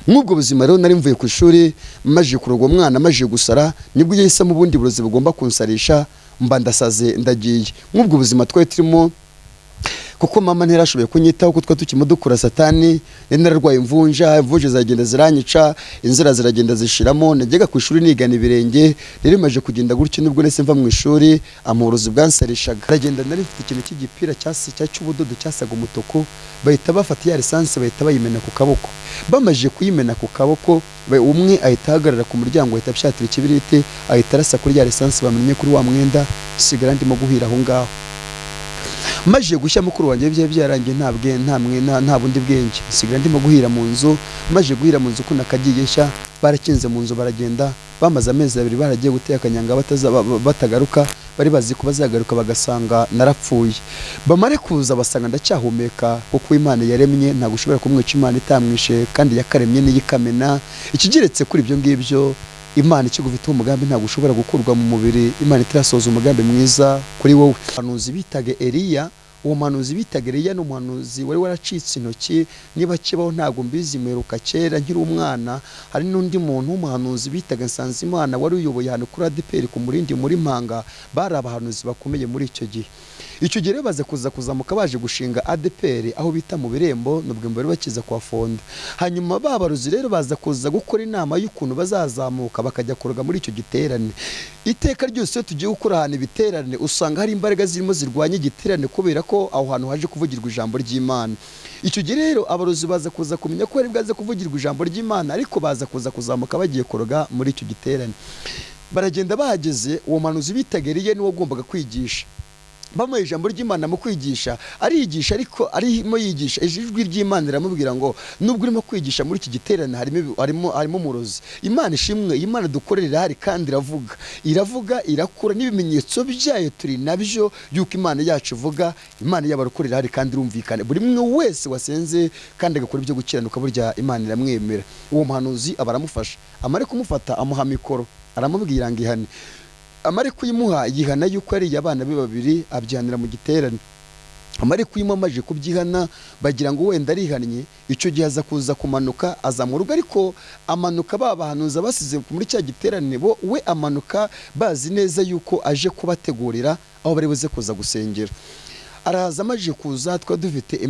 Mwubwo buzima rero nari mvuye ku ishuri maje kurogwa mwana maje gusara nibwo yahise mu bundi burozi bugomba kunsarisha mba ndasaze ndagiye. Mwubwo buzima twari turimo kuko mama nterashoboye kunyitaho kutwa tukimudukura satani nararwaye imvunja zagenda ziranyica inzira ziragenda zishiramo najyaga ku ishuri nigana ibirenge rero maje kugenda gutyo nibwo nese mva mu ishuri amurozi bwansarishaga ragenda nari mfite ikintu cy'igipira cy'ubudodo cyasaga umutuku bahita bafata ya lisansi bahita bayimena ku kaboko bamaje kuyimena ku kaboko umwe ahita hagarara ku muryango ahita byatira ikibiriti ahita arasa kuri ya lisansi bamenye kuri wa mwenda sigara ndimo guhira aho ngaho. Maje gushya mukuru wanjye byarangiye nta bundi bwenge sigara ndimo guhira mu nzu maje guhira mu nzu kuna kagiye nshya barakinze mu nzu baragenda bamaze amezi 2 baragiye guteka akanyanga batagaruka bari bazi ko bazagaruka bagasanga narapfuye bamare kuza basanga ndacyahumeka kuko Imana yaremye nta gushobora kumwica Imana itamwishe kandi yakaremye niyikamena ikigeretse kuri ibyo ngibyo Imana ikigufite umugambi nta gushobora gukurwa mu mubiri Imana itirasoza umugambi mwiza kuri wowe. Anuzi bitage Eliya uwo manuzi bitage Eliya no manuzi wari waracitse intoki niba kibaho ntago mbizi meruka kera nkiri umwana hari nundi muntu w'umuhanuzi bitaga Nsanzimana wari uyoboye hano kuri ADPR ku murindi muri Mpanga bari abahanuzi bakomeye muri icyo gihe. Icyo gihe baze kuzamuka baje gushinga ADPR aho bita mu birembo nubwo mbere bakiza kwa fonda hanyuma babaruzi rero baza kuza gukora inama y'ukuntu bazazamuka bakajya kuroga muri icyo giterane. Iteka ryose tugiye gukora hano ibiterane usanga hari imbaraga zirimo zirwanya igiterane kubera ko aho hantu haje kuvugirwa ijambo ry'Imana. Icyo gihe rero abarozi baza kuza kumenya ko ari bwaze kuvugirwa ijambo ry'Imana ariko baza kuzamuka bagiye kuroga muri icyo giterane. Baragenda bahageze uwo manuzi bitageriye niwo agombaga kwigisha bamaye ijambo ry'Imana mu kwigisha arigisha ariko arimo yigisha ijwi ry'Imana riramubwira ngo nubwo urimo kwigisha muri iki giterane harimo murozi. Imana ishimwe Imana dukorera hari kandi iravuga irakura n'ibimenyetso byayo turi nabyo yuko Imana yacu ivuga Imana yabarukorera hari kandi rumvikane buri mwe wese wasenze kandi agakora ibyo gukiranuka burya Imana iramwemera. Uwo muhanuzi abaramufasha amare kumufata amuha mikoro aramubwira ngo ihane amare kuyimuha yihana yuko ari abana be 2 abyihanira mu giterane amare kuyimo amaje kubyihana bagira ngo wenda arihannye. Icyo gihe aza kuza kumanuka aza mu rugo ariko amanuka babahanuza basize muri cya giterane bo we amanuka bazi neza yuko aje kubategurira aho bari buze kuza gusengera. Araza amaje kuza dufite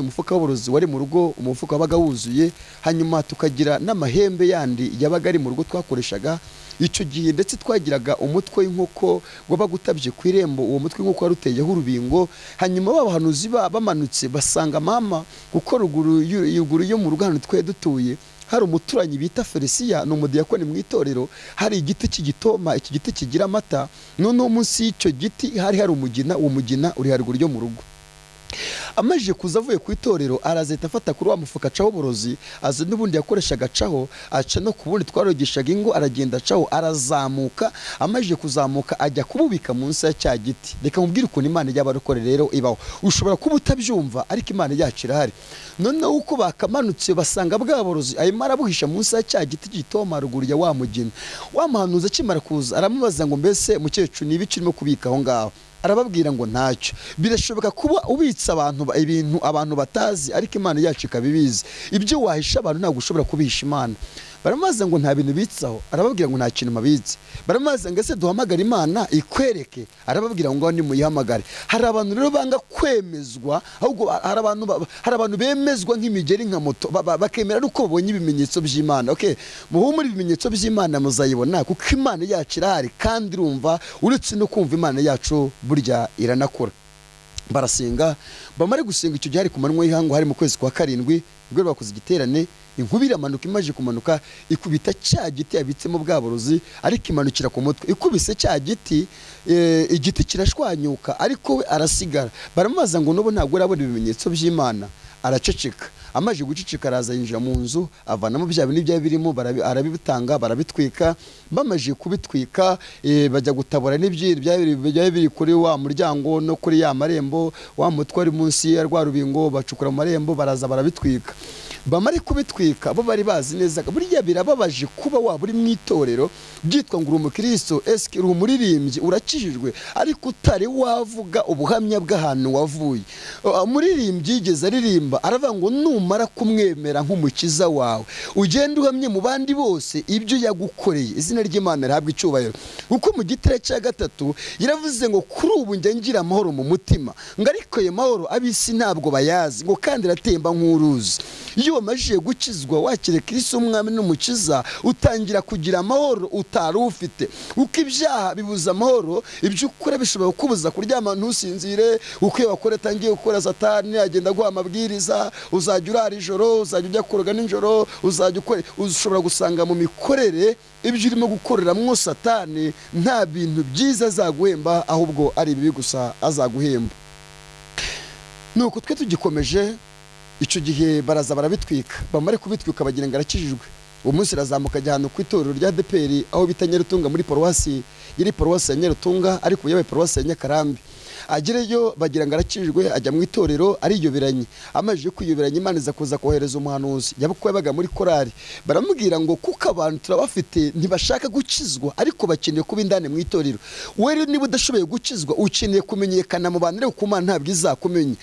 umufuka w'uburozi wari mu rugo umufuka wabaga wuzuye hanyuma tukagira n'amahembe yandi yabaga ari mu rugo twakoreshaga icyo gihe ndetse twagiraga umutwe w'inkoko wabagutabye ku irembo uwo mutwe w'inkoko waruteyeho urubingo hanyuma babahanuzi bamanutse basanga mama kuko ruguru yo mu rugo hano twe dutuye hari umuturanyi bita Felisia no mudiyakoni mu itorero hari igiti cy'igitoma iki giti kigira amata none munsi y'icyo giti hari umugina uwo mugina uri haruguru yo mu rugo. Amaje kuzavuye ku itorero arazeta afata kuri wa mufuka caho burozi aza n'ubundi yakoreshaga caho aca no kubundi twarogeshaga ingo aragenda caho arazamuka amaje kuzamuka ajya kububika munsi ya cya giti. Reka mubwire ukuntu Imana y'abarokore rero ibaho ushobora kuba utabyumva ariko Imana yacu irahari. None uko bakamanutse basanga bwa burozi ayimara buhisha munsi ya cya giti gitoma ruguru ya wa mugina wa muhanuzi akimara kuza aramubaza ngo mbese mukecuru nibi kirimo kubika aho ngaho arababwira ngo ntacyo birashoboka kuba ubitsa ibintu abantu batazi ariko Imana yacu ikabibizi ibyo wahisha abantu ntabwo ushobora kubihisha Imana. Baramaze ngo nta bintu bitsaho arababwira ngo nta kintu mabitse baramaze ngo ese duhamagara Imana ikwereke arababwira ngo ni muyihamagare. Hari abantu rero banga kwemezwa ahubwo hari abantu bemezwa nk'imigeri nka moto bakemera uko babonye ibimenyetso by'Imana. Okay muhumure ibimenyetso by'Imana muzayibona kuko Imana yacu irahari kandi urumva uretse no kumva Imana yacu burya iranakora. Barasenga bamare gusenga icyo gihe ari ku manwa y'ihangu hari mu kwezi kwa 7 ubwo bakoze igiterane inkubira amanuka imaje kumanuka ikubita cya giti yabitsemo bwa burozi ariko imanukira ku mutwe ikubise cya giti igiti kirashwanyuka ariko we arasigara. Baramaza ngo nobo ntabwo arabona ibimenyetso by'Imana araceceka amaje gucicika araza yinjira mu nzu avanamo bya bintu bya birimo arabibitanga barabitwika bamaje kubitwika bajya gutabura n'ibyo biri kuri wa muryango no kuri ya marembo wa mutwe ari munsi ya rwa rubingo bacukura mu marembo baraza barabitwika. Bamare kubitwika bo bari bazi neza buriya birababaje kuba waba uri mu itorero byitwa ngo umukristo eske uri umuririmbyi urakijijwe ariko utari wavuga ubuhamya bw'ahantu wavuye. Umuririmbyi yigeze aririmba aravuga ngo numara kumwemera nk'umukiza wawe ugenda uhamye mu bandi bose ibyo yagukoreye, izina ry'Imana rihabwa icyubahiro. Kuko mu gitare cya gatatu yaravuze ngo kuri ubu njya ngira amahoro mu mutima, ngo ariko ayo mahoro ab'isi ntabwo bayazi, ngo kandi aratemba nk'uruzi. Iyo wamajije gukizwa wakire Kristo umwami n'umukiza, utangira kugira amahoro utari ufite. Uko ibyaha bibuza amahoro, ibyo ukora bishobora kubuza kuryama ntusinzire. Uko iyo wakora tangiye gukora, Satani agenda guha amabwiriza, uzajya urara ijoro, uzajya ujya kuroga nijoro, uzajya ukora. Ushobora gusanga mu mikorere ibyo urimo gukoreramwo Satani nta bintu byiza azaguhemba, ahubwo ari ibibi gusa azaguhemba. Nuko twe tugikomeje, icyo gihe baraza barabitwika, bamare kubitwika bagira ngo arakijijwe. Uwo munsi razamuka ajya ahantu ku itorero rya DPR aho bita Nyarutunga, muri paruwasi yari paruwasi ya Nyarutunga ariko yabaye paruwasi ya Nyakarambi. Agereyo bagira ngo arakijijwe, ajya mu itorero ariyoberanye. Amajije kwiyoberanya, Imana iza kuza kohereza umuhanuzi yabaga muri korari. Baramubwira ngo kuko abantu turabafite ntibashaka gukizwa, ariko bakeneye kuba indane mu itorero. Wewe niba udashoboye gukizwa, ukeneye kumenyekana mu bantu, rero ku Mana ntabwo izakumenya.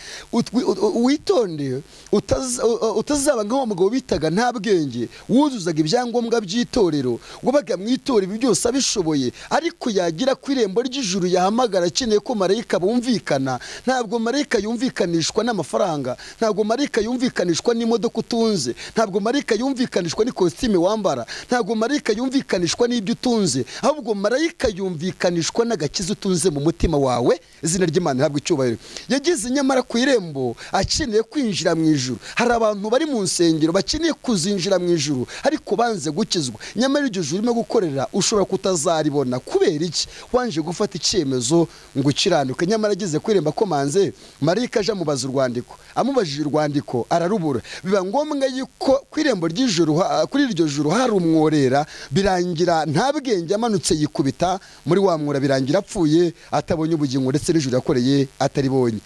Witonde utazaba nk'uwo mugabo bitaga nta bwenge, wuzuzaga ibyangombwa by'itorero, wabaga mu itorero byose abishoboye, ariko yagira ku irembo ry'ijuru yahamagara akeneye ko marayika bumvikana. Ntabwo marayika yumvikanishwa n'amafaranga, ntabwo marayika yumvikanishwa n'imodoka utunze, ntabwo marayika yumvikanishwa n'ikositime wambara, ntabwo marayika yumvikanishwa n'ibyo utunze, ahubwo marayika yumvikanishwa n'agakiza utunze mu mutima wawe. Izina ry'Imana rihabwa icyubahiro. Yageze nyamara ku irembo akeneye kwinjira mu ijuru. Hari abantu bari mu nsengero bakeneye kuzinjira mu ijuru ariko banze gukizwa, nyamara iryo juru urimo gukorera ushobora kutazaribona. Kubera iki? Wanje gufata icyemezo ngo ukiranuke. Nyamara ageze ku irembo akomanze, marayika aje amubaza urwandiko. Amubajije urwandiko ararubura. Biba ngombwa yuko ku irembo ry'ijuru, kuri iryo juru hari umworera. Birangira nta bwenge, amanutse yikubita muri wa mwora, birangira apfuye atabonye ubugingo, ndetse n'ijuru yakoreye ataribonye.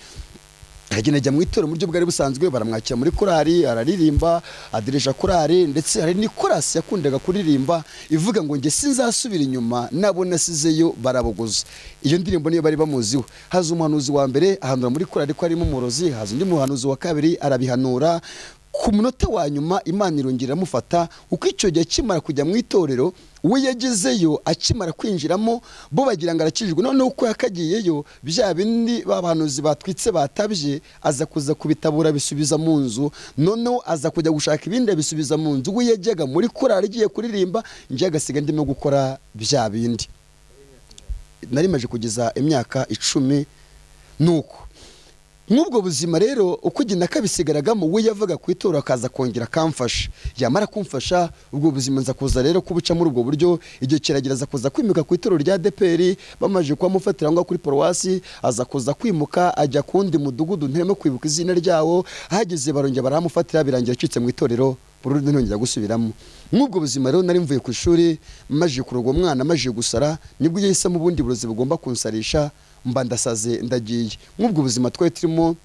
Agenda ajya mu itorero mu buryo bwari busanzwe, baramwakira muri korari, araririmba, adirisha korari, ndetse hari n'ikorasi yakundaga kuririmba ivuga ngo nge sinzasubira inyuma, nabo nasizeyo barabogoza. Iyo ndirimbo niyo bari bamuziho. Haza umuhanuzi wa mbere ahanura muri korari ko arimo umurozi, haza undi muhanuzi wa kabiri arabihanura. Ku munota wa nyuma Imana irongera amufata. Uko icyo gihe kimara kujya mu itorero, we yagezeyo akimara kwinjiramo, bo bagira ngo arakijijwe. Noneho uko yakagiyeyo, bya bindi babahanuzi batwitse batabye, aza kuza kubitabura bisubiza mu nzu. Noneho aza kujya gushaka ibindi bisubiza mu nzu. We yajyaga muri korari agiye kuririmba, njye agasiga ndimo gukora bya bindi. Nari maje kugeza imyaka 10. Nuko nk'ubwo buzima rero uko ugenda akabisigaragamo, we yavuga ku itorero akaza kongera akamfasha. Yamara kumfasha, ubwo buzima nza kuza rero kubuca muri ubwo buryo. Igihe kiragereza kuza kwimuka ku itorero rya DPR, bamaje kubamufatira ngo kuri paruwasi, aza kuza kwimuka ajya kundi mudugudu ntarimo kwibuka izina ryawo. Ahageze barongera baramufatira, birangira acitse mu itorero, burundu ntongera gusubiramo. Nk'ubwo buzima rero nari mvuye ku ishuri, maje kurogwa umwana, maje gusara, nibwo yahise mu bundi burozi bugomba kunsarisha, mba ndasaze ndagiye. Nk'ubwo buzima twari turimo,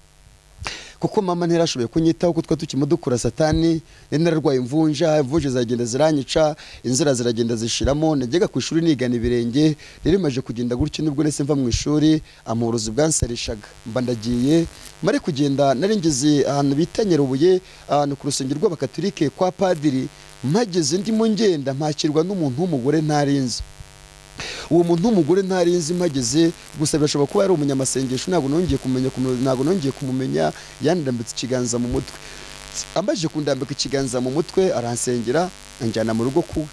kuko mama nterashoboye kunyitaho, kuko tukimudukura Satani, nararwaye imvunja zagenda ziranyica, inzira ziragenda zishiramo. Najyaga ku ishuri nigana ibirenge, rero maje kugenda gutyo, nibwo nese mva mu ishuri amurozi bwansarishaga. Mba ndagiye, mare kugenda nari ngeze ahantu bita Nyerubuye, ahantu ku rusengero rw'Abakatolike kwa padiri. Mpageze ndimo ngenda, mpakirwa n'umuntu w'umugore ntarinzi. Uwo muntu w'umugore ntarinzi mpageze, gusa birashoboka kuba ari umunyamasengesho, ntabwo nongeye kumumenya. Yandambitse ikiganza mu mutwe. Ambaje kundambika ikiganza mu mutwe, aransengera anjyana mu rugo kuwe.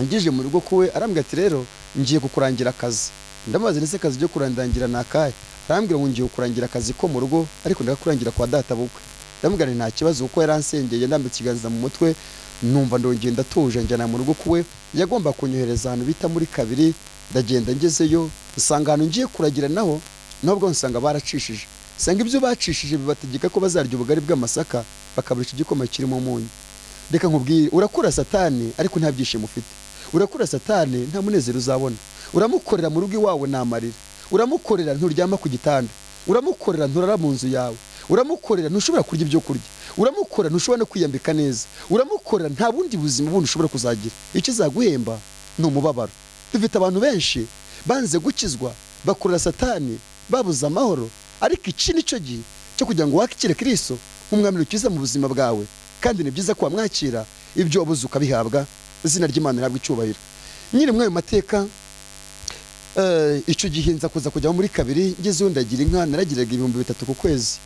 Ngije mu rugo kuwe arambwira ati rero ngiye kukurangira akazi. Ndamaze nese akazi byo kurandangira nakaye. Arambwira ngo ngiye kukurangira akazi ko mu rugo, ariko ndakakurangira kwa data bukwe. Ndamubwira nta kibazo, kuko yaransengeye ndambitse ikiganza mu mutwe. Numva ndongeye ndatuje, njyana mu rugo kuwe. Yagomba kunyohereza ahantu bita muri kabiri. Ndagenda ngezeyo, nsanga ahantu ngiye kuragira naho, nubwo nsanga baracishije. Sanga ibyo bacishije bibategeka ko bazarya ubugari bw'amasaka, bakaburisha igikoma kirimo umunyu. Reka nkubwire, urakura Satani ariko nta byishimo ufite. Urakura Satani nta munezero uzabona. Uramukorera mu rugo iwawe namarira. Uramukorera nturyama ku gitanda. Uramukorera nturara mu nzu yawe. Uramukorera ntushobora kurya ibyo kurya. Uramukorera ntushobora no kwiyambika neza. Uramukorera nta bundi buzima bundi ushobora kuzagira. Icyo zaguhemba ni umubabaro. Dufite abantu benshi banze gukizwa, bakorera Satani, babuza amahoro. Ariko iki nicyo gihe cyo kugira ngo wakikire Kristo, nk'umwami n'umukiza mu buzima bwawe, kandi ni byiza ko wamwakira, ibyo wabuze ukabihabwa, izina ry'Imana rihabwa icyubahiro. Nyiri mwayo mateka, icyo gihe nza kuza kujya muri kabiri, ngezeho ndagira inka, naragiraga 3,000 ku kwezi.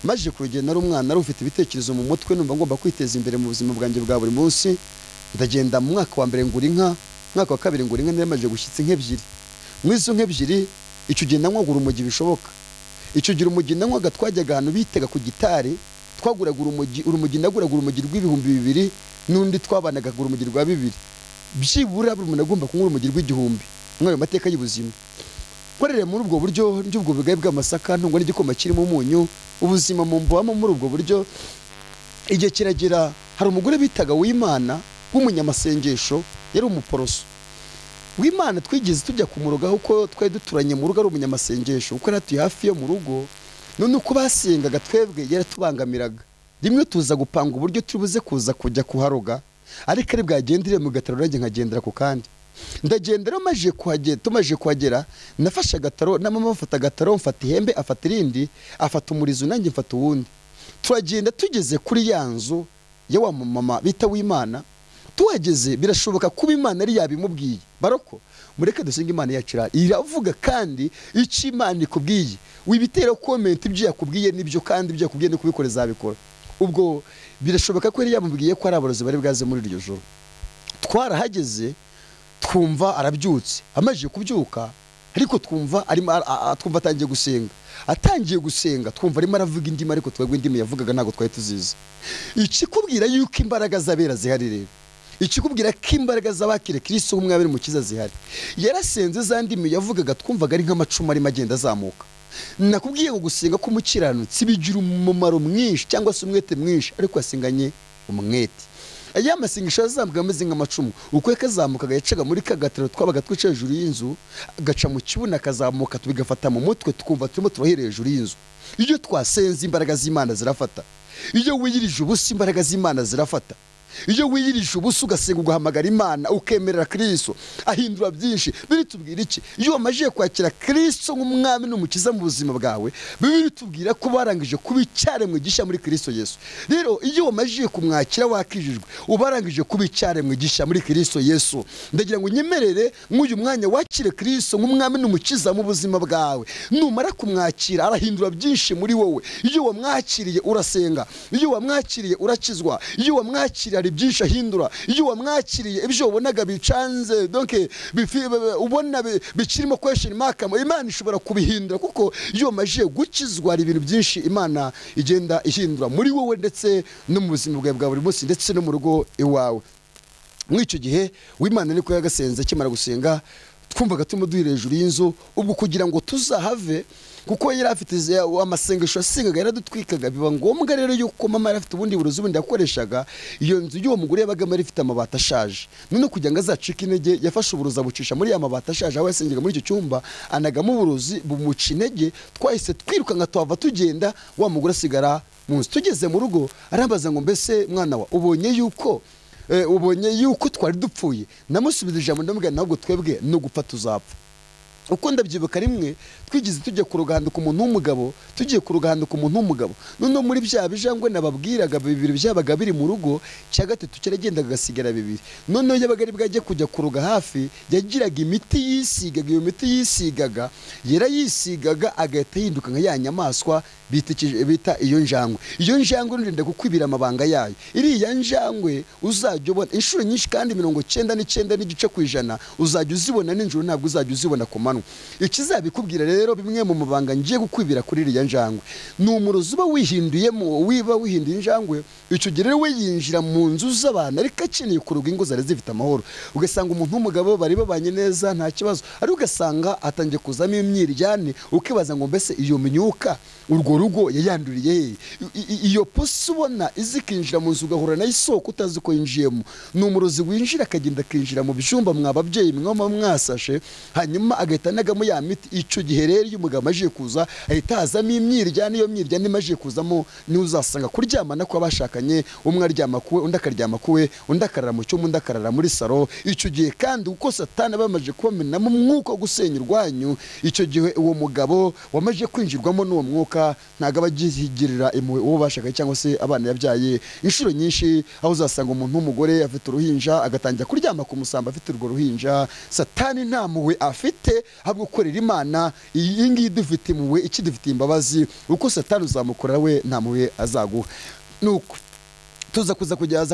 Maje kurugenda nari umwana, nari ufite ibitekerezo mu mutwe, numva ngomba kwiteza imbere mu buzima bwanjye bwa buri munsi. Ndagenda mu mwaka wa mbere ngura inka, mwaka wa kabiri ngura inka, namaje gushyitsa inka 2. Mu izo nka 2 icyo gihe nanywaga urumogi bishoboka. Icyo gihe urumogi nanywaga twajyaga ahantu bitega ku gitari, twaguraga urumogi naguraga urumogi rw'ibihumbi 2, n'undi twabanaga urumogi rwa 2. Byibura buri muntu agomba kunywa urumogi rw'igihumbi. Mwayo mateka y'ubuzima. Korere muri ubwo buryo by'ubwo bigaye bw'amasaka, ntungwa n'igikoma kirimo umunyu, ubuzima mu mbamo muri ubwo buryo. Igihe kiragera, hari umugore bitaga Uwimana w'umunyamasengesho, yari umuporoso. Uwimana twigeze tujya kumuroga uko twari duturanye mu rugo, ari umunyamasengesho uko natuye hafi yo mu rugo. None uko basengaga twebwe yaratubangamiraga. Rimwe tuza gupanga uburyo tubuze kuza kujya kuharoga, ariko ari bwagendere mu gataro nanjye nkagendera ku kandi. Ndagendera tumaje kuhagera, nafashe agataro na mama afata agataro, mfata ihembe afata irindi, afata umurizo nanjye mfata uwundi. Turagenda tugeze kuri ya nzu ya wa mama bita Uwimana. Tuhageze birashoboka kuba Imana ari yabimubwiye. Baroko mureke dusenga Imana yacira iravuga, kandi icyo Imana ikubwiye wibitera comment ibyo yakubwiye nibyo, kandi ibyo yakubwiye no kubikoreza abikora. Ubwo birashoboka ko yari yamubwiye ko ari abarozi bari bwaze muri iryo joro. Twarahageze twumva arabyutse, amaje kubyuka, ariko twumva atangiye gusenga, twumva arimo aravuga indimi, ariko twebwe indimi yavugaga ntago twari tuzizi. Ikikubwira yuko imbaraga z'abera zihari rero, ikikubwira ko imbaraga z'abakire Kristo nk'umwami n'umukiza zihari. Yarasenze za ndimi yavugaga, twumvaga ari nk'amacumu arimo agenda azamuka. Nakubwiye ngo gusenga k'umukiranutsi bigira umumaro mwinshi cyangwa se umwete mwinshi, ariko yasenganye umwete. Aya masengesho azambwa ameze nk'amacumu, uko yakazamukaga yacaga muri kagatero twabaga twicaye hejuru y'inzu, agaca mu kibuna akazamuka, tubigafata mu mutwe tukumva turimo turahera hejuru y'inzu. Iyo twasenze imbaraga z'Imana zirafata. Iyo wiyirije ubusa imbaraga z'Imana zirafata. Iyo wiyirije ubusa ugasenga ugahamagara Imana ukemerera Kristo, ahindura byinshi. Biri tubwira iki? Iyo wamaje kwakira Kristo nk'umwami n'umukiza mu buzima bwawe, biri tubwira ko barangije kuba icyaremwe gishya muri Kristo Yesu. Rero iyo wamaje kumwakira wakijijwe, ubarangije kuba icyaremwe gishya muri Kristo Yesu. Ndagira ngo nyemerere nk'uyu mwanya wakire Kristo nk'umwami n'umukiza mu buzima bwawe. Numara kumwakira arahindura byinshi muri wowe. Iyo wamwakiriye urasenga, iyo wamwakiriye urakizwa, iyo wamwakiriye byinshi ahindura. Iyo wamwakiriye ibyo ubonaga bicanze, donc ubona bikirimo question mark, Imana ishobora kubihindura, kuko iyo wamaje gukizwa ari ibintu byinshi Imana igenda ihindura muri wowe, ndetse no mu buzima bwawe bwa buri munsi, ndetse no mu rugo iwawe. Mw'icyo gihe Uwimana niko yagasenze, kimara gusenga twumvaga turimo duhira hejuru y'inzu. Ubwo kugira ngo tuzahave, kuko yari afite amasengesho asengaga yaradutwikaga, biba ngombwa rero yuko mama yari afite ubundi burozi bundi yakoreshaga. Iyo nzu y'uwo mugore yabaga ari ifite amabati ashaje, none kugira ngo azacike intege yafashe uburozi abucisha muri ya mabati ashaje, aho yasengeraga muri icyo cyumba, anagamo uburozi bumuca intege. Twahise twirukanka tuhava tugenda, wa mugore asigara mu nzu. Tugeze mu rugo arambaza ngo mbese mwana wa ubonye yuko twari dupfuye? Namusubiza ijambo ndamubwira ntabwo twebwe no gupfa tuzapfa. Uko ndabyibuka rimwe twigize tujya ku ruganduka umuntu w'umugabo, tugiye ku ruganduka umuntu w'umugabo, none muri bya bijangwe nababwiraga 2 byabaga biri mu rugo, cya gatatu cyaragendaga gasigara 2. None yabaga ari bwajye kujya kuruga hafi, yagiraga imiti yisigaga, iyo miti yisigaga yarayisigaga agahita yihinduka nka ya nyamaswa bita iyo njangwe. Iyo njangwe ndenda gukwibira amabanga yayo. Iriya njangwe uzajya ubona inshuro nyinshi, kandi 99.9% uzajya uzibona ninjoro, ntabwo uzajya uzibona ku manywa. Ikizabikubwira rero bimwe mu mabanga ngiye gukwibira kuri iriya njangwe, ni umurozi uba wihinduyemo, wihinduye injangwe. Icyo gihe rero we yinjira mu nzu z'abantu, ariko akeneye kuruga ingo zari zifite amahoro. Ugasanga umuntu w'umugabo bari babanye neza nta kibazo, ariko ugasanga atangiye kuzamo imyiryane, ukibaza ngo mbese iyo myuka urwo rugo yayanduriye. Iyo posi ubona izikinjira mu nzu ugahura nayo isoko utazi ko yinjiyemo, ni umurozi winjira akagenda akinjira mu byumba mwababyeyi mwama mwasashe, hanyuma agahita batanagamo ya miti. Icyo gihe rero iyo umugabo amaze kuza ahita hazamo imyiryane, iyo myiryane imaze kuzamo niho uzasanga kuryamana kw'abashakanye, umwe aryama kuwe undi akaryama kuwe, undi akarara mu cyumba undi akarara muri saro. Icyo gihe kandi uko Satani bamaze kubamenamo umwuka wo gusenya urwanyu, icyo gihe uwo mugabo wamaze kwinjirwamo n'uwo mwuka ntago aba agihigirira impuhwe uwo bashakaye cyangwa se abana yabyaye. Inshuro nyinshi aho uzasanga umuntu w'umugore afite uruhinja agatangira kuryama ku musambi afite urwo ruhinja. Satani nta mpuhwe afite, ahubwo gukorera Imana. Iyi ngiyi dufite impuhwe, iki dufite imbabazi. Uko Satani uzamukorera we nta mpuhwe azaguha. Nuko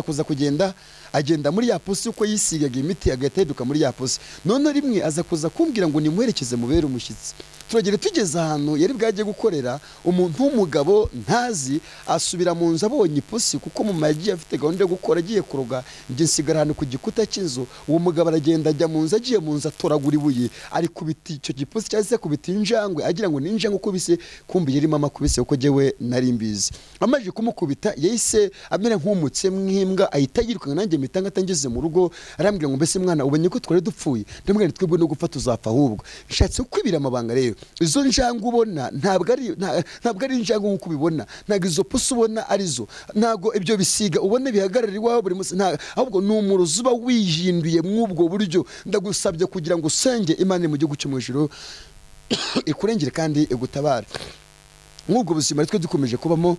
kuza kugenda agenda muri ya pusi uko yisigaga imiti agahita yiduka muri ya pusi. None rimwe aza kuza kumbwira ngo nimuherekeze mubere umushyitsi. Turagere tugeze ahantu yari bwagiye gukorera, umuntu w'umugabo ntazi asubira mu nzu abonye ipusi, kuko mu maji afite gahunda yo gukora agiye kuroga. Njye nsigara ahantu ku gikuta cy'inzu, uwo mugabo aragenda ajya mu nzu, agiye mu nzu atoragura ibuye, ari kubita icyo gipusi cyangwa se kubita injangwe agira ngo ni injangwe kubise, kumbi yari mama kubise kuko jyewe nari mbizi. Amaje kumukubita yahise amera nk'umutse mw'imbwa, ahita yiruka nanjye mpita ngeze mu rugo. Arambwira ngo mbese mwana ubenye ko twari dupfuye? Ndamubwira nti twebwe no gupfa tuzapfa, ahubwo nshatse kwibira amabanga. Rero izo njangwe ubona ntabwo ari injangwe nk'uko ubibona, ntabwo izo pusi ubona arizo, ntabwo ibyo bisiga ubona bihagarara iwawe buri munsi, ahubwo ni umurozi uba wihinduye mw'ubwo buryo. Ndagusabye kugira ngo usenge Imana mu gihugu cyo mu ijuru ikurengere kandi igutabare. Nk'ubwo buzima twe dukomeje kubamo,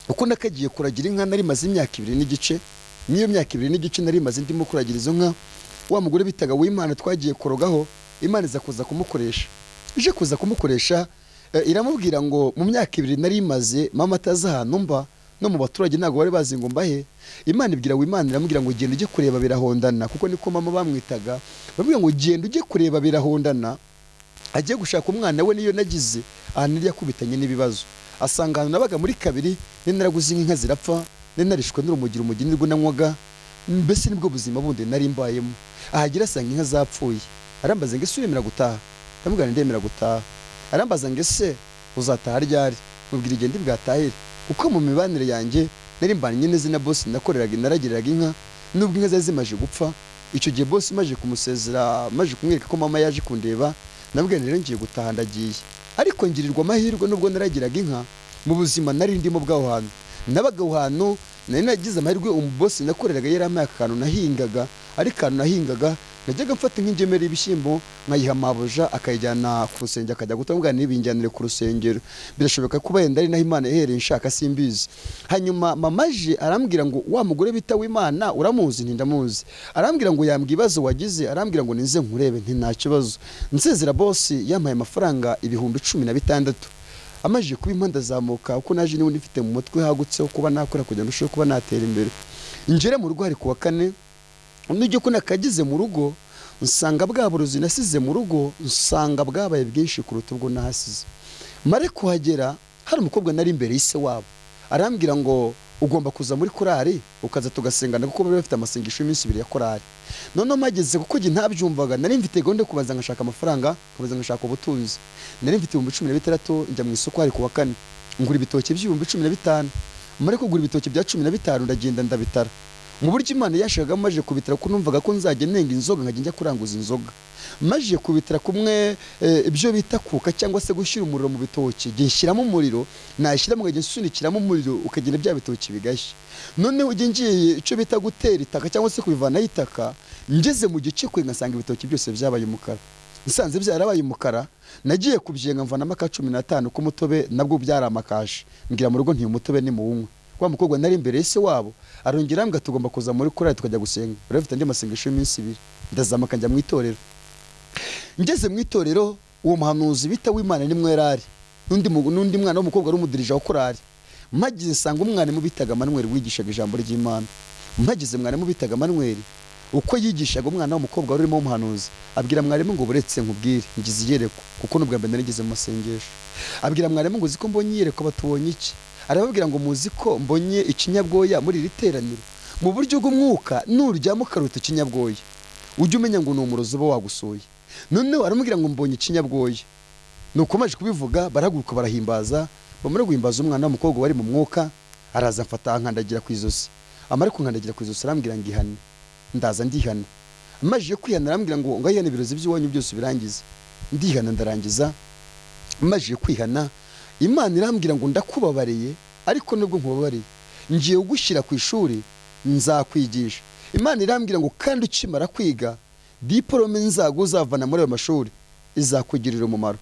uko nakagiye kuragira inka nari maze imyaka 2 n'igice. Niyo myaka 2 n'igice nari maze ndimo kuragira izo nka, wa mugore bitaga w'Imana twagiye kurogaho, Imana iza kuza kumukoresha. Ije kuza kumukoresha iramubwira ngo mu myaka 2 nari maze mama ataza ahantu mba, no mu baturage ntago bari bazi ngo mbahe. Imana ibwira w'Imana iramubwira ngo genda ujye kureba birahondana, kuko niko mama bamwitaga. Bamubwira ngo genda ujye kureba birahondana, agiye gushaka umwana we. Niyo nagize ahantu yari yakubitanye n'ibibazo, asanga ahantu nabaga muri 2 ni naraguze inka zirapfa, ni narishwe n'urumogira umugeni rwo nanywaga. Mbese nibwo buzima bundi nari mbayemo. Ahagira asanga inka zapfuye, arambaza ngo ese uremera gutaha? Ndamubwira ndemera gutaha. Arambaza ngo ese uzataha ryari? Mubwira igende bwatahire, kuko mu mibanire yanjye nari mbanye neza na boss nakoreraga, naragiriraga inka nubwo inka zari zimaje gupfa. Icyo gihe boss maje kumusezera, maje kumwereka ko mama yaje kundeba, nabwira rero ngiye gutaha ndagiye. Ariko ngirirwa amahirwe nubwo naragiraga inka, mu buzima nari ndimo bwaho hantu nabaga hantu, nari nagize amahirwe umubosi nakoreraga yari amaye akantu nahingaga. Ari kantu nahingaga najyaga mfata nk'ingemera ibishyimbo nkayiha mabuja akayijyana ku rusengero, akajya gutambwa n'ibinjyanire ku rusengero. Birashoboka kuba yenda ari naho Imana yahereye nshaka, simbizi. Hanyuma mamaje arambwira ngo wa mugore bita w'Imana uramuzi? Nti ndamuzi. Arambwira ngo yambwiye ibibazo wagize, arambwira ngo nize nkurebe. Nti nta kibazo. Nsezera boss yampaye amafaranga 16,000. Amaje kuba impanda zamuka, uko naje niwe nifite mu mutwe hagutse kuba nakora kugira ngo kuba natera imbere. Ingere mu rugo hari kuwa 4, nujye ko nakagize mu rugo nsanga bwa burozi nasize mu rugo, nsanga bwabaye bwinshi kuruta ubwo nahasize. Mare kuhagera hari umukobwa nari imbere y'ise wabo, arambwira ngo ugomba kuza muri korari ukaza tugasengana, kuko bari bafite amasengesho y'iminsi 2 ya korari. None mageze kuko ngi ntabyumvaga, nari mfite gahunda kubanza ngashaka amafaranga, kubanza ngashaka ubutunzi. Nari mfite 16,000 njya mu isoko hari kuwa 4 ngura ibitoki by'15,000. Mare kugura ibitoki bya 15 ndagenda ndabitara. Mu buryo Imana yashagaga maje kubitira ko numvaga ko nzajya nenga inzoga nkajya njya kuranguza inzoga. Maje kubitira kumwe ibyo bita kuka cyangwa se gushyira umuriro mu bitoki, gishyiramo umuriro, nashyiramo ngajya nsunikiramo umuriro ukagenda bya bitoki bigashya. None ujye ngiye icyo bita gutera itaka cyangwa se kubivana itaka, ngeze mu gice kwe ngasanga ibitoki byose byabaye umukara. Nsanze byarabaye umukara, nagiye kubyenga mvanamo ka 15 ku mutobe, nabwo byaramakaje. Ngira mu rugo nti umutobe ni muwunywe. Wa mukobwa nari imbere y'ise wabo arongera mbwa tugomba kuza muri korari tukajya gusenga. Urafite andi masengesho y'iminsi 2. Ndazamuka njya mu itorero. Ngeze mu itorero uwo muhanuzi bita w'Imana ni mwerari, n'undi mwana w'umukobwa ari umudirija wa korari. Mpagize nsanga umwana mu bitaga Manuel wigishaga ijambo ry'Imana. Mpagize mwana mu bitaga Manuel uko yigishaga umwana w'umukobwa urimo umuhanuzi, abwira mwarimu ngo buretse nkubwire ngize iyereko, kuko nubwo mbere narigize mu masengesho. Abwira mwarimu ngo ziko mbonye iyereko batubonye iki? Arababwira ngo muzi ko mbonye ikinyabwoya muri iri teraniro. Mu buryo bw'umwuka nuryamo karuta ikinyabwoya, ujye umenya ngo ni umurozi uba wagusuye. None aramubwira ngo mbonye ikinyabwoya. Nuko maje kubivuga barahaguruka barahimbaza, bamara guhimbaza umwana w'umukobwa wari mu mwuka, araza mfata nkandagira ku izosi. Amara kunkandagira ku izosi arambwira ngo ihane. Ndaza ndihana. Amaje kwihana arambwira ngo ngayane ibirozi by'iwanyu byose birangize. ndihana ndarangiza. Maje kwihana Imana irambwira ngo ndakubabariye, ariko nubwo nkubabariye ngiye gushyira ku ishuri nzakwigisha. Imana irambwira ngo kandi ukimara kwiga diplome uzavana muri ayo mashuri izakugirira umumaro.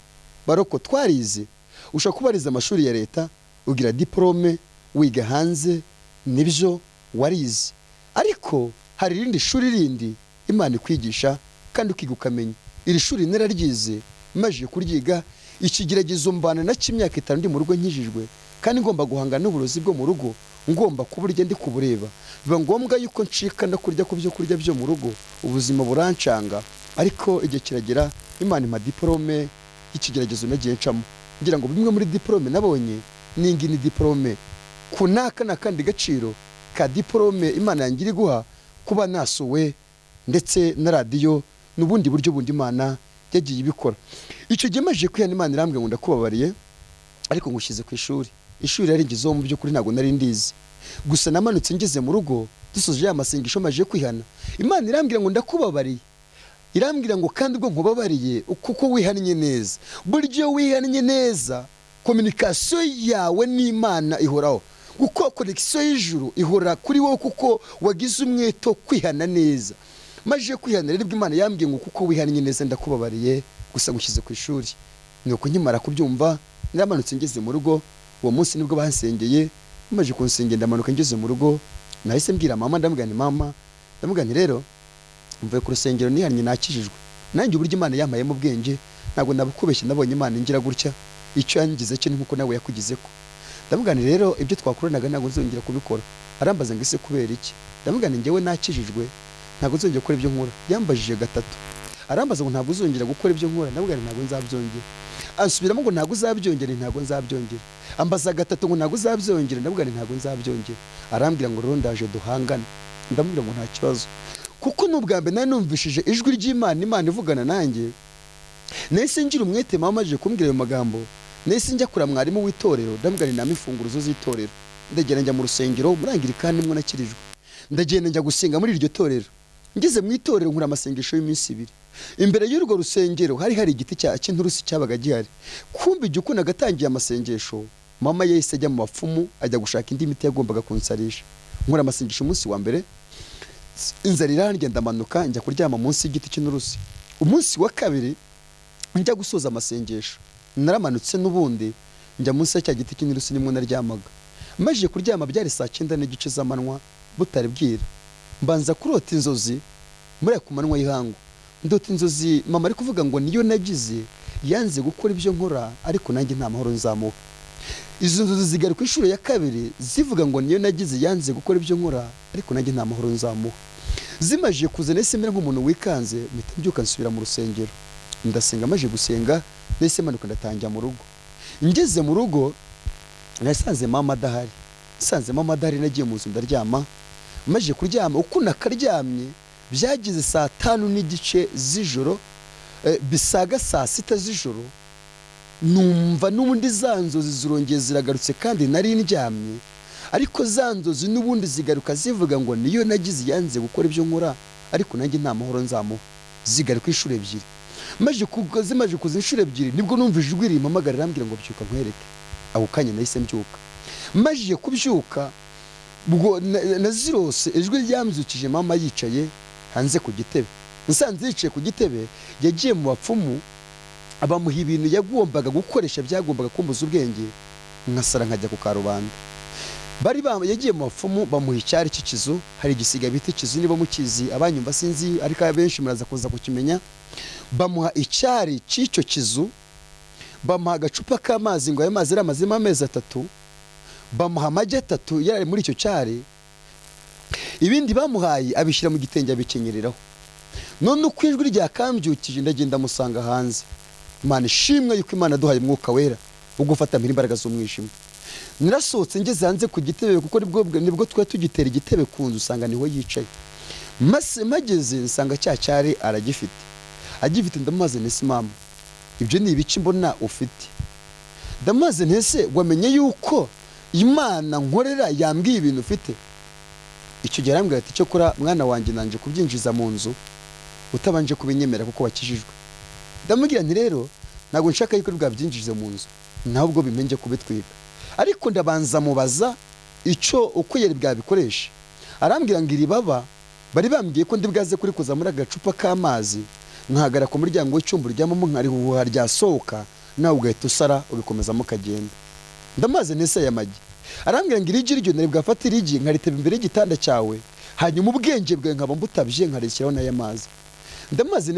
Baroko twarize ushaka kubariza amashuri ya leta ugira diplome wiga hanze nibyo warize, ariko hari irindi shuri rindi Imana ikwigisha kandi ukiga ukamenya. Iri shuri nararyize, maje kuryiga ikigeragezo mbana na cy'imyaka 5 ndi mu rugo nkijijwe, kandi ngomba guhangana n'uburozi bwo mu rugo, ngomba kuburya ndi kubureba. Biba ngombwa yuko ncika no kurya ku byo kurya byo mu rugo, ubuzima burancanga. Ariko igihe kiragera Imana impa diplome y'ikigeragezo nagiye ncamo, ngira ngo bimwe muri diplome nabonye ningi ni diplome kunaka na kandi gaciro ka diplome Imana yangira guha kuba nasuwe ndetse na radio n'ubundi buryo bundi Imana yagiye ibikora. Icyo gemaje kwihana Imana irambwira ngo ndakubabariye, ariko ngushize ku ishuri. Ishuri yaringizeho mu by'ukuri ntago nari ndizi, gusa namanutse ngeze mu rugo dusoje ya masengesho maje kwihana. Imana irambwira ngo ndakubabariye, irambwira ngo kandi ubwo nkubabariye kuko wihannye neza. Buryo wihannye neza communication yawe n'Imana ihoraho, kuko connection y'ijuru ihora kuri wowe kuko wagize umweto kwihana neza. Maje kwihana rero Imana yambwiye ngo kuko wihannye neza ndakubabariye, gusa ngushyize ku ishuri. Nuko nkimara kubyumva naramanutse ngeze mu rugo. Uwo munsi nibwo bansengeye, maje kunsengera ndamanuka ngeze mu rugo. Nahise mbwira mama, ndamugana mama, ndamugana rero mvuye ku rusengero nihannye nakijijwe. Nanjye uburyo Imana yampaye mu bwenge ntabwo nabukubeshye, nabonye Imana ingira gutya, icyo yangize cyo nkuko nawe yakugizeko. Ndamugana rero ibyo twakoranaga ntabwo nzongera kubikora. Arambaza ngo ese kubera iki? Ndamugana ngewe nakijijwe ntabwo nzongera gukora ibyo nkora. Yambajije gatatu, arambaza ngo ntabwo uzongera gukora ibyo nkora. Ndamugana ntabwo nzabyongera. Ansubiramo ngo ntabwo uzabyongera, ntabwo nzabyongera. Ambaza gatatu ngo ntabwo uzabyongera. Ndamugana ntabwo nzabyongera. Arambwira ngo rero ndaje duhangane. Ndamubwira ngo nta kibazo, kuko n'ubwa mbere nari numvishije ijwi ry'Imana, Imana ivugana nanjye. Nahise ngira umwete mama aje kumbwira ayo magambo. Nahise njya kura mwarimu w'itorero, ndamugana inama imfunguruzo z'itorero. Ndagenda njya mu rusengero murangirikana nimwe nakirijwe. Ndagenda njya gusenga muri iryo torero. Ngeze mu itorero nkura amasengesho y'iminsi 2. Imbere y'urwo rusengero hari igiti cy'inturusi cyabaga gihari. Kumbe igihe uko nagatangiye amasengesho, mama yahise ajya mu bapfumu ajya gushaka indi miti yagombaga kunsarisha. Nkura amasengesho umunsi wa mbere, inzara irandya ndamanuka njya kuryama munsi y'igiti cy'inturusi. Umunsi wa kabiri njya gusoza amasengesho, naramanutse n'ubundi njya munsi ya cya giti cy'inturusi nimwe naryamaga. Maje kuryama byari saa 9 n'igice z'amanywa butari bwira. Mbanza kurota inzozi muri ku manywa y'ihangu. Ndota inzozi mama ari kuvuga ngo niyo nagize yanze gukora ibyo nkora, ariko nanjye nta mahoro nzamuha. Izo nzozi zigari ku ishuri ya kabiri zivuga ngo niyo nagize yanze gukora ibyo nkora, ariko nanjye nta mahoro nzamuha. Zimaje kuza nese mera nk'umuntu wikanze, mpita mbyuka nsubira mu rusengero. Ndasenga, maje gusenga nese manuka ndatangira mu rugo. Ngeze mu rugo nasanze mama adahari. Sanze mama adahari nagiye mu nzu ndaryama. Maje kuryama uko nakaryamye byagize saa 5 n'igice z'ijoro, bisaga saa 6 z'ijoro. Numva n'ubundi zanzozi zirongeye ziragarutse kandi nari ndyamye, ariko zanzozi n'ubundi zigaruka zivuga ngo niyo nagize yanze gukora ibyo nkora, ariko nanjye nta mahoro nzamuha. Zigaruka inshuro 2. Maje kuza inshuro 2 nibwo numva ijwi rimpamagara rambwira ngo byuka nkwereke. Ako kanya nahise mbyuka. Maje kubyuka bwo nazirose ijwi ryamzukije mama yicaye hanze ku gitebe. Nsanze yicaye ku gitebe, yagiye mu bapfumu abamuha ibintu yagombaga gukoresha byagombaga kumbuza ubwenge, nkasara nkajya ku karubanda. Bari yagiye mu bapfumu bamuha icyari cy'ikizu, hari igisiga bita ikizu niba mukizi, abanyumva sinzi ariko abenshi muraza kuza kukimenya. Bamuha icyari cy'icyo kizu, bamuha agacupa k'amazi ngo ayo mazi ari amazima amezi 3, bamuha amagi 3 yari muri icyo cyari. Ibindi bamuhaye abishyira mu gitenge abikenyereraho. None uko ijwi ryakambyukije ndagenda musanga hanze. Imana ishimwe yuko Imana duhaye umwuka wera wo gufata imbaraga z'umwijima. Nirasohotse ngeze hanze ku gitebe, kuko nibwo twa tugitera igitebe ku nzu, usanga niho yicaye. Mageze nsanga cyari aragifite. Agifite ndamaze nese mama, ibyo ni ibiki mbona ufite? Ndamaze ntese wamenye yuko Imana nkorera yambwiye ibintu ufite? Icyo gihe arambwira ati cyo kora mwana wanjye nanje kubyinjiza mu nzu utabanje kubinyemera kuko wakijijwe. ndamubwira nti rero ntabwo nshaka yuko bwabyinjije mu nzu ntabwo bimenye kubitwika, ariko ndabanza mubaza icyo uko yari bwabikoresha. Arambwira ngo iri baba bari bambwiye ko ndi bwaze kuri kuza muri agacupa k'amazi nkahagara ku muryango w'icyumba uryamamo nkarihuha ryasohoka nawe ugahita usara ubikomezamo ukagenda. Ndamaze nese y'amagi. Arambwira ngo irigi ryo nari bwafata irigi nkariteba imbere y'igitanda cyawe hanyuma ubwenge bwe nkaba mbutabye nkarishyiraho n'aya mazi. Ndamaze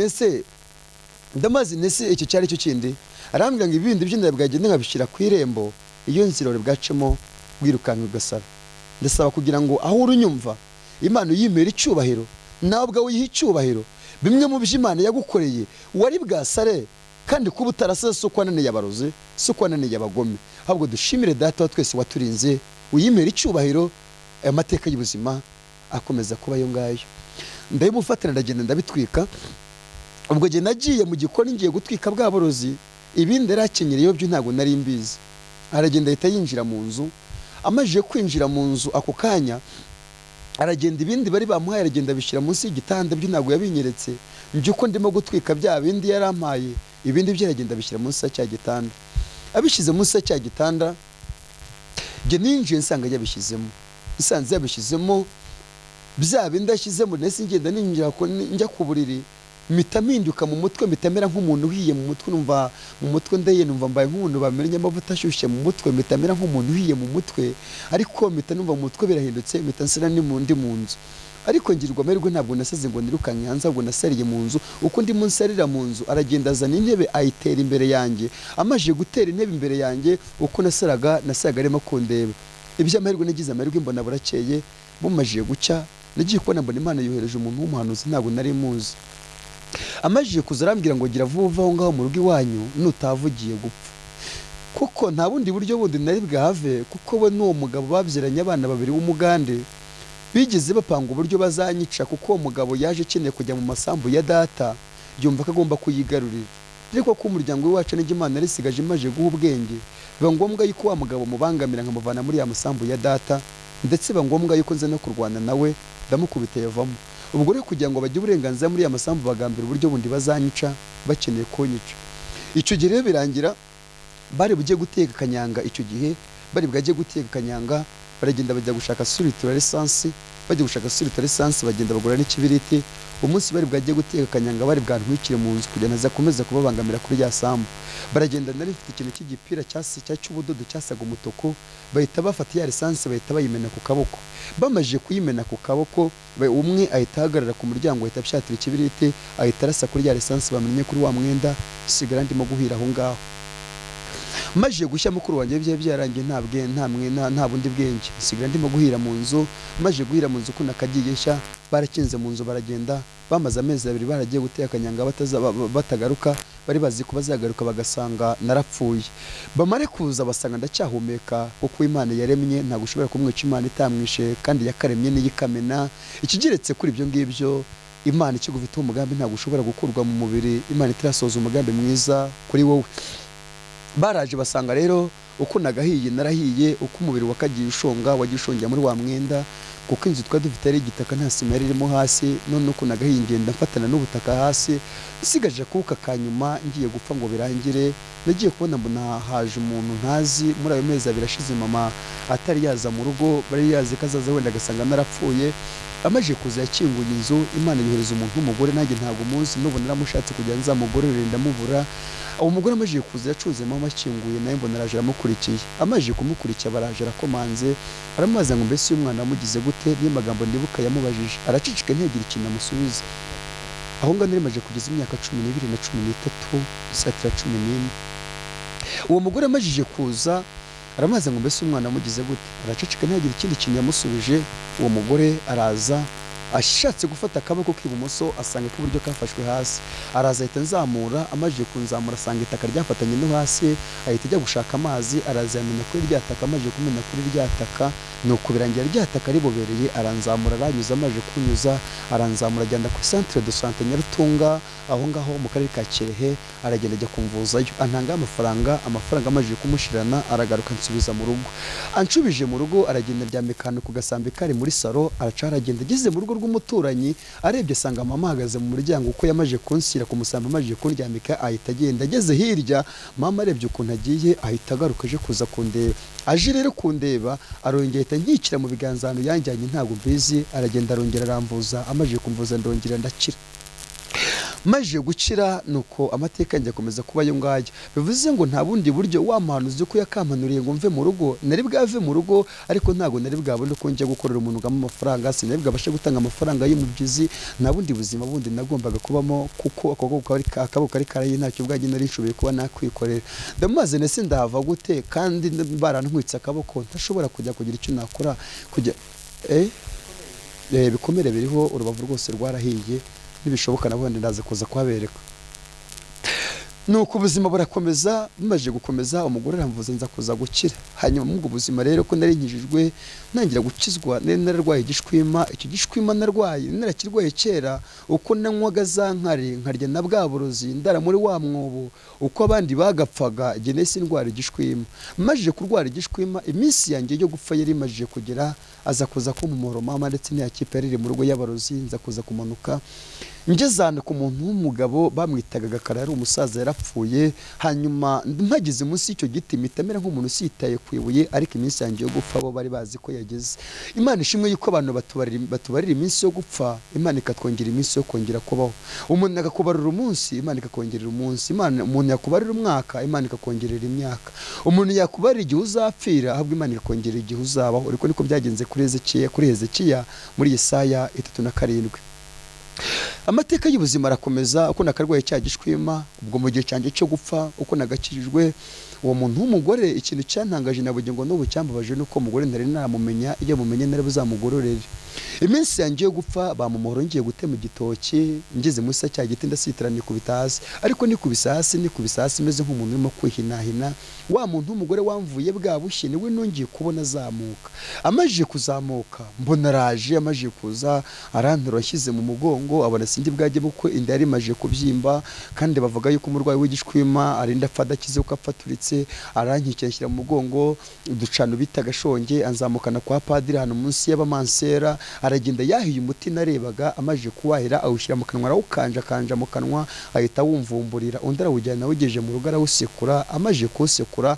nese icyo cyari cyo kindi. Arambwira ngo ibindi byo nari bwagenda nkabishyira ku irembo iyo nzira bwacemo wirukanka ugasara. Ndasaba kugira ngo aho urunyumva Imana yimera icyubahiro nawe ubwawe yiha icyubahiro bimwe mu byo Imana yagukoreye wari bwasare, kandi kuba utarasase so kwananiye abarozi so kwananiye abagome, ahubwo dushimire data wa twese waturinze uyimera icyubahiro. Aya mateka y'ubuzima akomeza kuba yo ngayo. Ndayimufatira ndagenda ndabitwika. Ubwo je nagiye mu gikoni ngiye gutwika bwa borozi, ibindi rakenyereyo byo ntago nari mbizi. Aragenda ahita yinjira mu nzu, amaje kwinjira mu nzu ako kanya aragenda ibindi bari bamuhaye aragenda bishyira munsi y'igitanda byo ntago yabinyeretse. Njye uko ndimo gutwika bya bindi yarampaye ibindi byo aragenda bishyira munsi ya gitanda. Abishyize munsi ya gitanda je ninjiye nsanga yabishyizemo. Nsanze yabishyizemo bya bindi ashyizemo nese ngenda ninjira ko njya ku buriri mitaminduka mu mutwe, mitamera nk'umuntu uhiye mu mutwe, numva mu mutwe ndaye, numva mbaye nk'umuntu bamenye amavuta ashyushye mu mutwe, mitamera nk'umuntu uhiye mu mutwe, ariko numva mu mutwe birahindutse, mitansira ni mu ndi mu nzu. Ariko ngirwa amerwe ntabwo nasaze ngo nirukanke hanze, ahubwo nasariye mu nzu. Uko ndi munsarira mu nzu aragenda azana intebe ayitera imbere yanjye. Amaje gutera intebe imbere yanjye uko nasaga arimo kundeba. Ibyo amerwe nagize amerwe mbona burakeye, bumajiye gucya nagiye kubona mbona Imana yohereje umuntu w'umuhanuzi ntabwo nari muzi. Amajije kuza arambwira ngo gira vuba aho ngaho mu rugo iwanyu nutavugiye gupfa, kuko nta bundi buryo bundi nari bwahave, kuko we n'uwo mugabo babyiranye abana babiri w'umugande bigeze bapanga uburyo bazanyica, kuko uwo mugabo yaje akeneye kujya mu masambu ya data yumva ko agomba kuyigarurira. Ariko ko umuryango we wacu n'Imana yarisigaje imaje guha ubwenge, biba ngombwa yuko wa mugabo mubangamira nkamuvana muri ya masambu ya data, ndetse biba ngombwa yuko nza no kurwana nawe ndamukubita yavamo. Ubwo rero kugira ngo bajye uburenganzira muri ya masambu bagambira uburyo bundi bazanyica bakeneye kunyica. Icyo gihe rero birangira bari bugiye guteka kanyanga. Icyo gihe bari bwagiye guteka kanyanga baragenda bajya gushaka suritura lisansi, bajya gushaka suritura lisansi bagenda bagura n'ikibiriti. Umunsi bari bwagiye guteka kanyanga bari bwantwikire mu nzu kugira naza komeza kubabangamira kuri ya sambu. Baragenda nari mfite ikintu cy'igipira cy'ubudodo cyasaga umutuku, bahita bafata ya lisansi bahita bayimena ku kaboko. Bamaje kuyimena ku kaboko umwe ahita ahagarara ku muryango ahita apshatira ikibiriti ahita arasa kuri ya lisansi bamenye kuri wa mwenda, sigara ndimo guhira aho ngaho. Maje gushya mukuru wanjye bye byarangiye nta bundi bwenge, sigara ndimo guhira mu nzu. Maje guhira mu nzu kuna kagiye shya barakinze mu nzu baragenda. Bamaze amezi abiri baragiye guteka kanyanga batagaruka, bari bazi ko bazagaruka bagasanga narapfuye. Bamare kuza basanga ndacyahumeka, kuko Imana yaremye nta gushobora kumwica Imana itamwishe, kandi yakaremye n'iyikamena. Ikigeretse kuri ibyo ngibyo Imana ikigufite umugambi nta gushobora gukurwa mu mubiri, Imana itarasoza umugambi mwiza kuri wowe. Baraje basanga rero uko nagahiye narahiye, uko umubiri wakagiye ushonga wagishongera muri wa mwenda, kuko inzu twari dufite ari igitaka nta sima irimo hasi. None uko nagahiye ngenda mfatana n'ubutaka hasi, sigaje kuka kanyuma ngiye gupfa ngo birangire. Nagiye kubona mbona haje umuntu ntazi. Muri ayo mezi abiri ashize mama atari yaza mu rugo, bari yazi kazaza wenda agasanga narapfuye. Amaje kuza yakinguye inzu, Imana yohereza umuntu w'umugore nanjye ntabwo muzi, n'ubu naramushatse kugira nzamugororere ndamubura. Uwo mugore amaje kuza yacuze mama akinguye, naye mbona araje aramukurikiye. Amaje kumukurikira baraje arakomanze, aramaza ngo mbese uyu mwana amugize gute, niyo magambo ndibuka yamubajije. Aracicika ntiyagira ikintu amusubiza. Aho ngana rimaje kugeza imyaka 12 na 13 isatira 14. Uwo mugore amajije kuza aramaze ngo mbese umwana amugize gute, aracicika ntiyagira ikindi kintu yamusubije. Uwo mugore araza ashatse gufata akaboko k'ibumoso asanga k'iburyo kafashwe hasi. Araza ahita nzamura, amaje kunzamura asanga itaka ryafatanye no hasi, ahita ajya gushaka amazi. Araza yamenya kuri rya taka, amaje kumenya kuri rya taka nuko birangira rya taka ribobereye. Aranzamura aranyuza, amaje kunyuza aranzamura agenda ku centre de santé Nyarutunga aho ngaho mu karere ka Kirehe. Aragenda ajya kumvuzayo, antanga amafaranga amaje kumushirana. Aragaruka nsubiza mu rugo. Anshubije mu rugo aragenda ryamekana ku gasambi kari muri saro, araca aragenda ageze mu rugo rw'umuturanyi arebye asanga mama ahagaze mu muryango uko yamaje kunshyira ku musambi amaje kundyamika ahita agenda. Ageze hirya mama arebye ukuntu agiye ahita agaruka aje kuza kundeba. Aje rero kundeba arongera ahita nkikira mu biganza ahantu yanjyanye ntabwo mbizi, aragenda arongera aramvuza, amaje kumvuza ndongera ndakira. Maje gukira nuko amateka yanjye akomeza kuba yo ngayo. Bivuze ngo nta bundi buryo wa muhanuzi ko yakampanuriye ngo mve mu rugo, nari bwave mu rugo ariko ntago nari bwabone ko njya gukorera umuntu ngamo amafaranga, sinari bwabashe gutanga amafaranga y'umubyizi, nta bundi buzima bundi nagombaga kubamo kuko akaboko kari karaye ntacyo bwagiye nari nshoboye kuba nakwikorera. Ndamaze nese ndahava gute kandi barantwitse akaboko ntashobora kujya kugira icyo nakora kujya bikomere biriho urubavu rwose rwarahiye, nibishoboka nabundi ndaza kuza kuhabereka. Nuko ubuzima burakomeza, bimaje gukomeza umugore aramvuza nza kuza gukira. Hanyuma mu buzima rero ko nari nkijijwe ntangira gukizwa, nararwaye igishwima. Icyo gishwima narwaye narakirwaye kera uko nanywaga za nkare nkarya na bwa burozi ndara muri wa mwobo uko abandi bagapfaga igihe nese indwara igishwima. Maje kurwara igishwima iminsi yanjye yo gupfa yari imaje kugera, aza kuza kumumoro mama ndetse n'iyakipe yari mu rugo y'abarozi, nza kuza kumanuka ngezana ku muntu w'umugabo bamwitaga Gakara, yari umusaza yarapfuye. Hanyuma mpagize munsi y'icyo giti mitamera nk'umuntu usitaye kwibuye, ariko iminsi yanjye yo gupfa bo bari bazi ko yageze. Imana ishimwe yuko abantu batubarira iminsi yo gupfa, Imana ikatwongera iminsi yo kongera kubaho. Umuntu akakubarira umunsi, Imana ikakongerera umunsi. Umuntu yakubarira umwaka, Imana ikakongerera imyaka. Umuntu yakubarira igihe uzapfira, ahubwo Imana ikakongerera igihe uzabaho. Ariko niko byagenze kuri Hezekiya muri Yesaya 3:7. Amateka y'ubuzima arakomeza, uko nakarwaye cya gishwima, ubwo mu gihe cyanjye cyo gupfa uko nagakijijwe. Uwo muntu w'umugore ikintu cyantangaje nabuge ngo n'ubu cyambabaje nuko umugore ntari naramumenya, iyo mumenye nari buzamugororere. Iminsi yanjye yo gupfa bamumohoro ngiye gutema igitoki, ngeze munsi cya giti ndasitiranye kubita hasi, ariko nikubisa hasi meze nk'umuntu urimo kwihinahina. Wa muntu w'umugore wamvuye bwa bushye niwe nongiye kubona azamuka. Amaje kuzamuka mbona araje, amaje kuza arantura ashyize mu mugongo, abona sindi bwajye buko inda yari imaje kubyimba, kandi bavuga yuko umurwayi w'igishwima arinda afada kize uko apfaturitse. Arankikira ashyira mu mugongo, uducano bita gashonge, anzamukana kwa padiri hano munsi y'abamansera. Aragenda yahiye umuti narebaga, amaje kuwahira awushyira mu kanwa, arawukanja mu kanwa, ahita wumvumburira. Undi arawujyana awugeje mu rugo arawusekura, amaje kuwusekura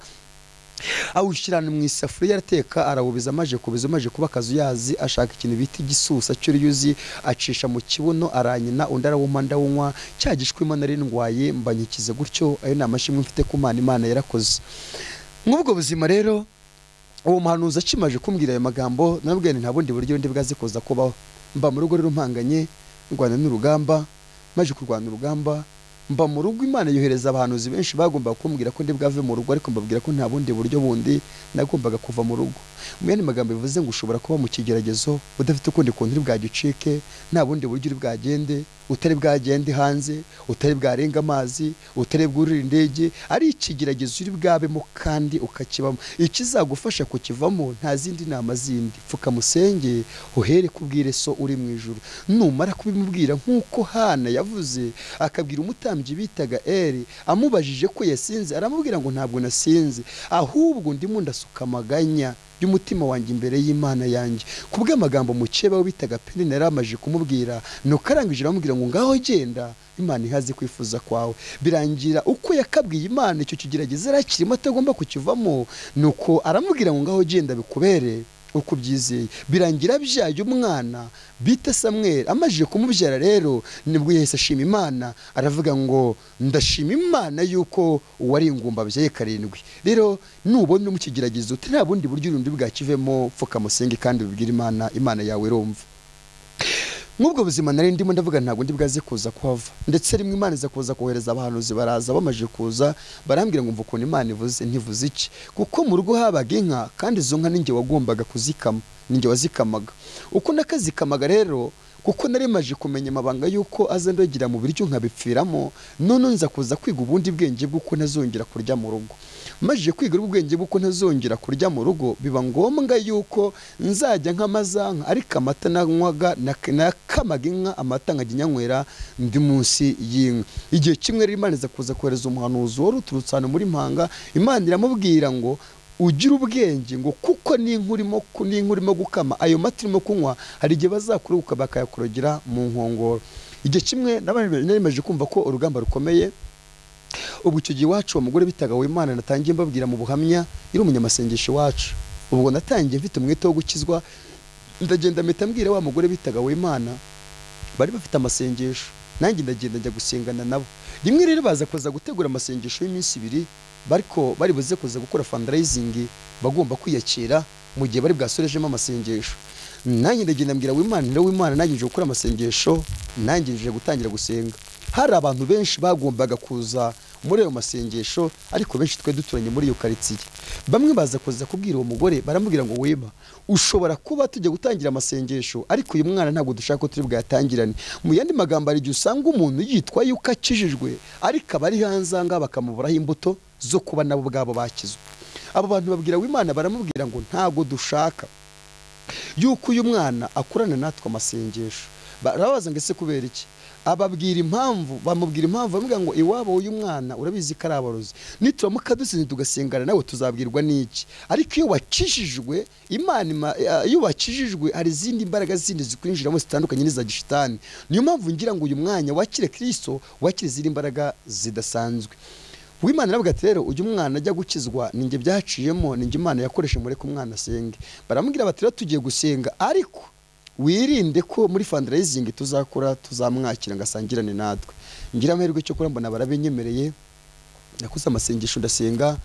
awushyirana mu isafuriya arateka, arawubiza. Amaje kubiza, amaje kuba akazuyazi, ashaka ikintu bita igisusa cy'uruyuzi acisha mu kibuno aranyina. Undi arawuma ndawunywa, cya gishwima nari ndwaye mbanyikize gutyo. Ayo ni amashimwe mfite ku Mana, Imana yarakoze. Nk'ubwo buzima rero uwo muhanuzi akimaje kumbwira ayo magambo, nabwiye nta bundi buryo ndi bwaze kuza kubaho. Mba mu rugo rero mpanganye ndwana n'urugamba. Maje kurwana urugamba mba mu rugo, Imana yohereza abahanuzi benshi bagomba kumbwira ko ndi bwave mu rugo, ariko mbabwira ko nta bundi buryo bundi nagombaga kuva mu rugo. Mwene magambo bivuze ngo ushobora kuba mu kigeragezo udafite ukundi kuntu uri bwagicike, nta bundi buryo uri bwagende, utari bwagende hanze, utari bwarenga amazi, utari bwurira indege, ari ikigeragezo uri bwabemo kandi ukakibamo. Ikizagufasha kukivamo nta zindi nama zindi, pfuka musenge uhere kubwire so uri mu ijuru. Numara kubimubwira nk'uko Hana yavuze, akabwira umutambyi bitaga Eli, amubajije ko yasinze, aramubwira ngo ntabwo nasinze, ahubwo ndimo ndasuka amaganya y'umutima wanjye imbere y'Imana yanjye. Kubw'amagambo mukeba bitaga Penina yari amaje kumubwira, nuko arangije aramubwira ngo ngaho genda, Imana ihaze kwifuza kwawe. Birangira uko yakabwiye Imana icyo kigerageza arakirimo atagomba kukivamo, nuko aramubwira ngo ngaho genda bikubere uko byizeye. Birangira byaye umwana bita Samuel. Amaje kumubyara rero nibwo yahise ashima Imana, aravuga ngo ndashima Imana yuko uwari ingumba byaye 7. Rero nubona mu kigeragezo uti nta bundi buryo urundi bwakivemo, pfuka musenge kandi ubwira Imana, Imana yawe irumva. Nk'ubwo buzima nari ndimo ndavuga ntabwo ndi bwaze kuza kuhava, ndetse rimwe Imana iza kuza kohereza abahanuzi baraza. Bamaje kuza barambwira ngo mva ukuntu Imana ivuze, ntivuze iki, kuko mu rugo habaga inka kandi izo nka ninjye wagombaga kuzikama, ninjye wazikamaga. Uko nakazikamaga rero, kuko nari maje kumenya amabanga yuko aza ndogira mu biryo nkabipfiramo, none nza kuza kwiga ubundi bwenge bw'uko ntazongera kurya mu rugo. Maje kwiga ubwenge bw'uko ntazongera kurya mu rugo, biba ngombwa yuko nzajya nk'amazanka, ariko amata nanywaga nakamaga inka, amata nkajya nyanywera ndi munsi y'inka. Igihe kimwe rero Imana iza kuza kohereza umuhanuzi wari uturutse hano muri Mpanga. Imana iramubwira ngo ugira ubwenge ngo kuko n'inkurimo gukama ayo mata urimo kunywa hari igihe bazakuruka bakayakurogera mu nkongoro. Igihe kimwe narimaje kumva ko urugamba rukomeye, ubwo icyo gihe iwacu umugore bitaga Uwimana natangiye mbabwira mu buhamya iri umunyamasengesho iwacu. Ubwo natangiye mfite umwete wo gukizwa, ndagenda mpita mbwira wa mugore bitaga Uwimana bari bafite amasengesho, nanjye ndagenda njya gusengana nabo. Rimwe rero baza kuza gutegura amasengesho y'iminsi 2, bariko bari buze kuza gukora fundraising, bagomba kwiyakira mu gihe bari bwasorejemo amasengesho. Nanjye ndagenda mbwira Uwimana nanjye nje gukora amasengesho, nanjye nje gutangira gusenga. Hari abantu benshi bagombaga kuza muri ayo masengesho, ariko benshi twe duturanye muri iyo karitsiye. Bamwe baza kuza kubwira uwo mugore, baramubwira ngo weba ushobora kuba tujya gutangira amasengesho, ariko uyu mwana ntabwo dushaka ko turi bwatangirane. Mu yandi magambo ari usanga umuntu yitwa yuko akijijwe, ariko abari hanze anga bakamuburaho imbuto zo kuba nabo bwabo bakizwe. Abo bantu babwira Uwimana, baramubwira ngo ntabwo dushaka yuko uyu mwana akurana natwe amasengesho. Barabaza ngo ese kubera iki? Ababwira impamvu, bamubwira impamvu, bamubwira ngo iwabo uyu mwana urabizi ko ari abarozi, nituramuka dusinze tugasengana nawe tuzabwirwa n'iki? Ariko iyo wakijijwe Imana, iyo wakijijwe hari izindi mbaraga zindi zikwinjiramo zitandukanye n'iza gishitani. Niyo mpamvu ngira ngo uyu mwanya wakire Kristo, wakire izindi mbaraga zidasanzwe. Uwimana aravuga ati rero uyu mwana ajya gukizwa ninjye byaciyemo, ninjye Imana yakoreshe mureke umwana asenge. Baramubwira bati rero tugiye gusenga, ariko wirinde ko muri fundraising tuzakora tuzamwakira ngasangirane natwe. Ngira amahirwe cyo kora mbona barabinyemereye, nakuze amasengesho ndasenga,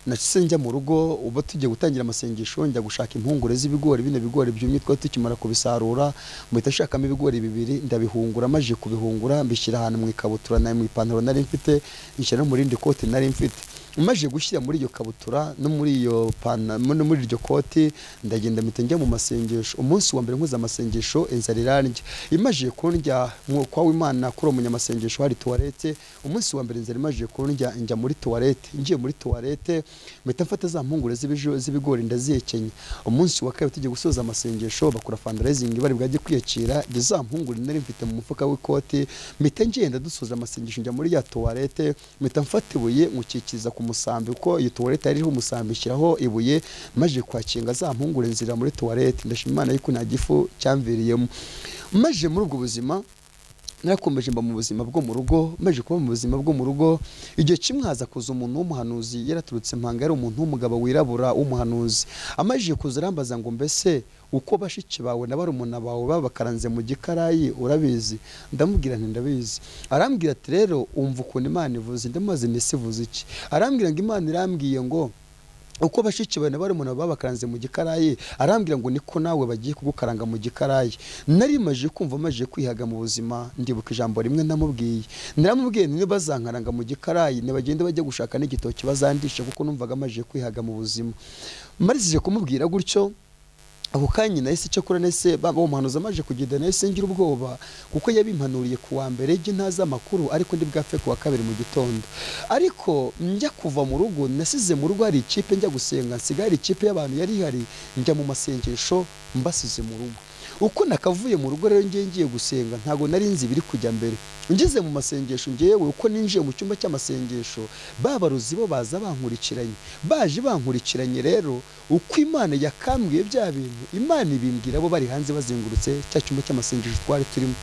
nacise njya mu rugo. Ubu tugiye gutangira amasengesho njya gushaka impungure z'ibigori, bine bigori byumye twari tukimara kubisarura, muhita nshakamo ibigori 2 ndabihungura, maje kubihungura mbishyira ahantu mu ikabutura na mu ipantaro nari mfite, nshyira mu rindi kote nari mfite. Maje gushyira muri iyo kabutura no muri iyo no muri iryo koti, ndagenda mpita njya mu masengesho. Umunsi wa mbere nkoze amasengesho inzara irarya, imaje kundya kwa Uwimana kuri umunyamasengesho hari toilette. Umunsi wa mbere inzara imaje kundya njya muri toilette, ngiye muri toilette mpita mfata za mpungure z'ibigori ndaziyekenya. Umunsi wa kabiri tugiye gusoza amasengesho bakora fundraising bari bwaje kwiyakira, za mpungure nari mfite mu mufuka w'ikoti, mpita ngenda dusoza amasengesho njya muri ya toilette, mpita mfata ibuye ngukikiza ku musambi, uko iyo toilette yariho umusambi shyiraho ibuye, maje kwakinga za mpungure nzira muri toilette. Ndashima Imana yuko nta gifu cyamviriyemo. Maje muri ubwo buzima narakomeje mba mu buzima bwo mu rugo. Maje kuba mu buzima bwo mu rugo, igihe kimwe haza kuza umuntu w'umuhanuzi, yaraturutse Mpanga, yari umuntu w'umugabo wirabura w'umuhanuzi. Amaje kuza arambaza ngo mbese uko bashiki bawe na barumuna bawe babakaranze mu gikarayi urabizi? Ndamubwira nti ndabizi. Arambwira ati rero umva ukuntu Imana ivuze. Ndamaze nese ivuze iki? Arambwira ngo Imana irambwiye ngo uko bashiki bawe na barumuna babakaranze mu gikarayi, arambwira ngo niko nawe bagiye kugukaranga mu gikarayi. Nari maje kumva, maje kwihaga mu buzima, ndibuka ijambo rimwe namubwiye. Naramubwiye ni bazankaranga mu gikarayi, ne bagende bajya gushaka n'igitoki bazandisha, kuko numvaga maje kwihaga mu buzima. Marizije kumubwira gutyo, ako kanya nahise cyo kora nese babo umuhanuzi amaje kugenda, nahise ngira ubwoba kuko yabimpanuriye ku wa mbere je ntaza makuru, ariko ndi bwapfe ku wa kabiri mu gitondo. Ariko njya kuva mu rugo, nasize mu rugo hari ikipe njya gusenga, nsigara ikipe y'abantu yari hari, njya mu masengesho mbasize mu rugo. Uko nakavuye mu rugo rero ngiye gusenga, ntago nari nzi biri kujya mbere. Ngeze mu masengesho ngewe, uko ninjiye mu cyumba cy'amasengesho, babaruzi bo baza bankurikiranye, baje bankurikiranye. Rero uko Imana yakambwiye bya bintu, Imana ibimbwira bo bari hanze bazengurutse cya cyumba cy'amasengesho twari turimo.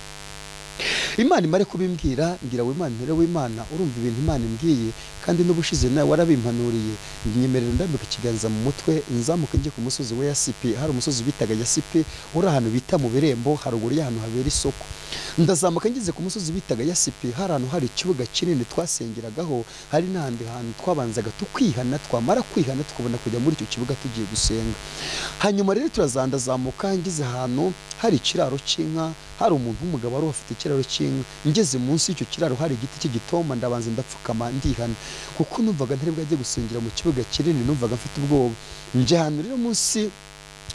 Imana imare kubimbwira, ngira Uwimana rero w'Imana, urumva ibintu Imana imbwiye, kandi n'ubushize nawe warabimpanuriye. Nyemerera ndambika ikiganza mu mutwe, nzamuka njye ku musozi wa Yasipi. Hari umusozi bitaga Yasipi uri ahantu bita mu Birembo, haruguru y'ahantu habera isoko. Ndazamuka ngeze ku musozi bitaga Yasipi, hari ahantu hari ikibuga kinini twasengeragaho, hari n'ahandi hantu twabanzaga tukwihana, twamara kwihana tukabona kujya muri icyo kibuga tugiye gusenga. Hanyuma rero turazandazamuka, ngeze ahantu hari ikiraro cy'inka, hari umuntu w'umugabo wari ufite ikiraro cy'inka. Ngeze munsi y'icyo kiraro hari igiti cy'igitoma, ndabanza ndapfukama ndihana, kuko numvaga ntari bwajye gusengera mu kibuga kinini, numvaga mfite ubwoba. Nje hano rero munsi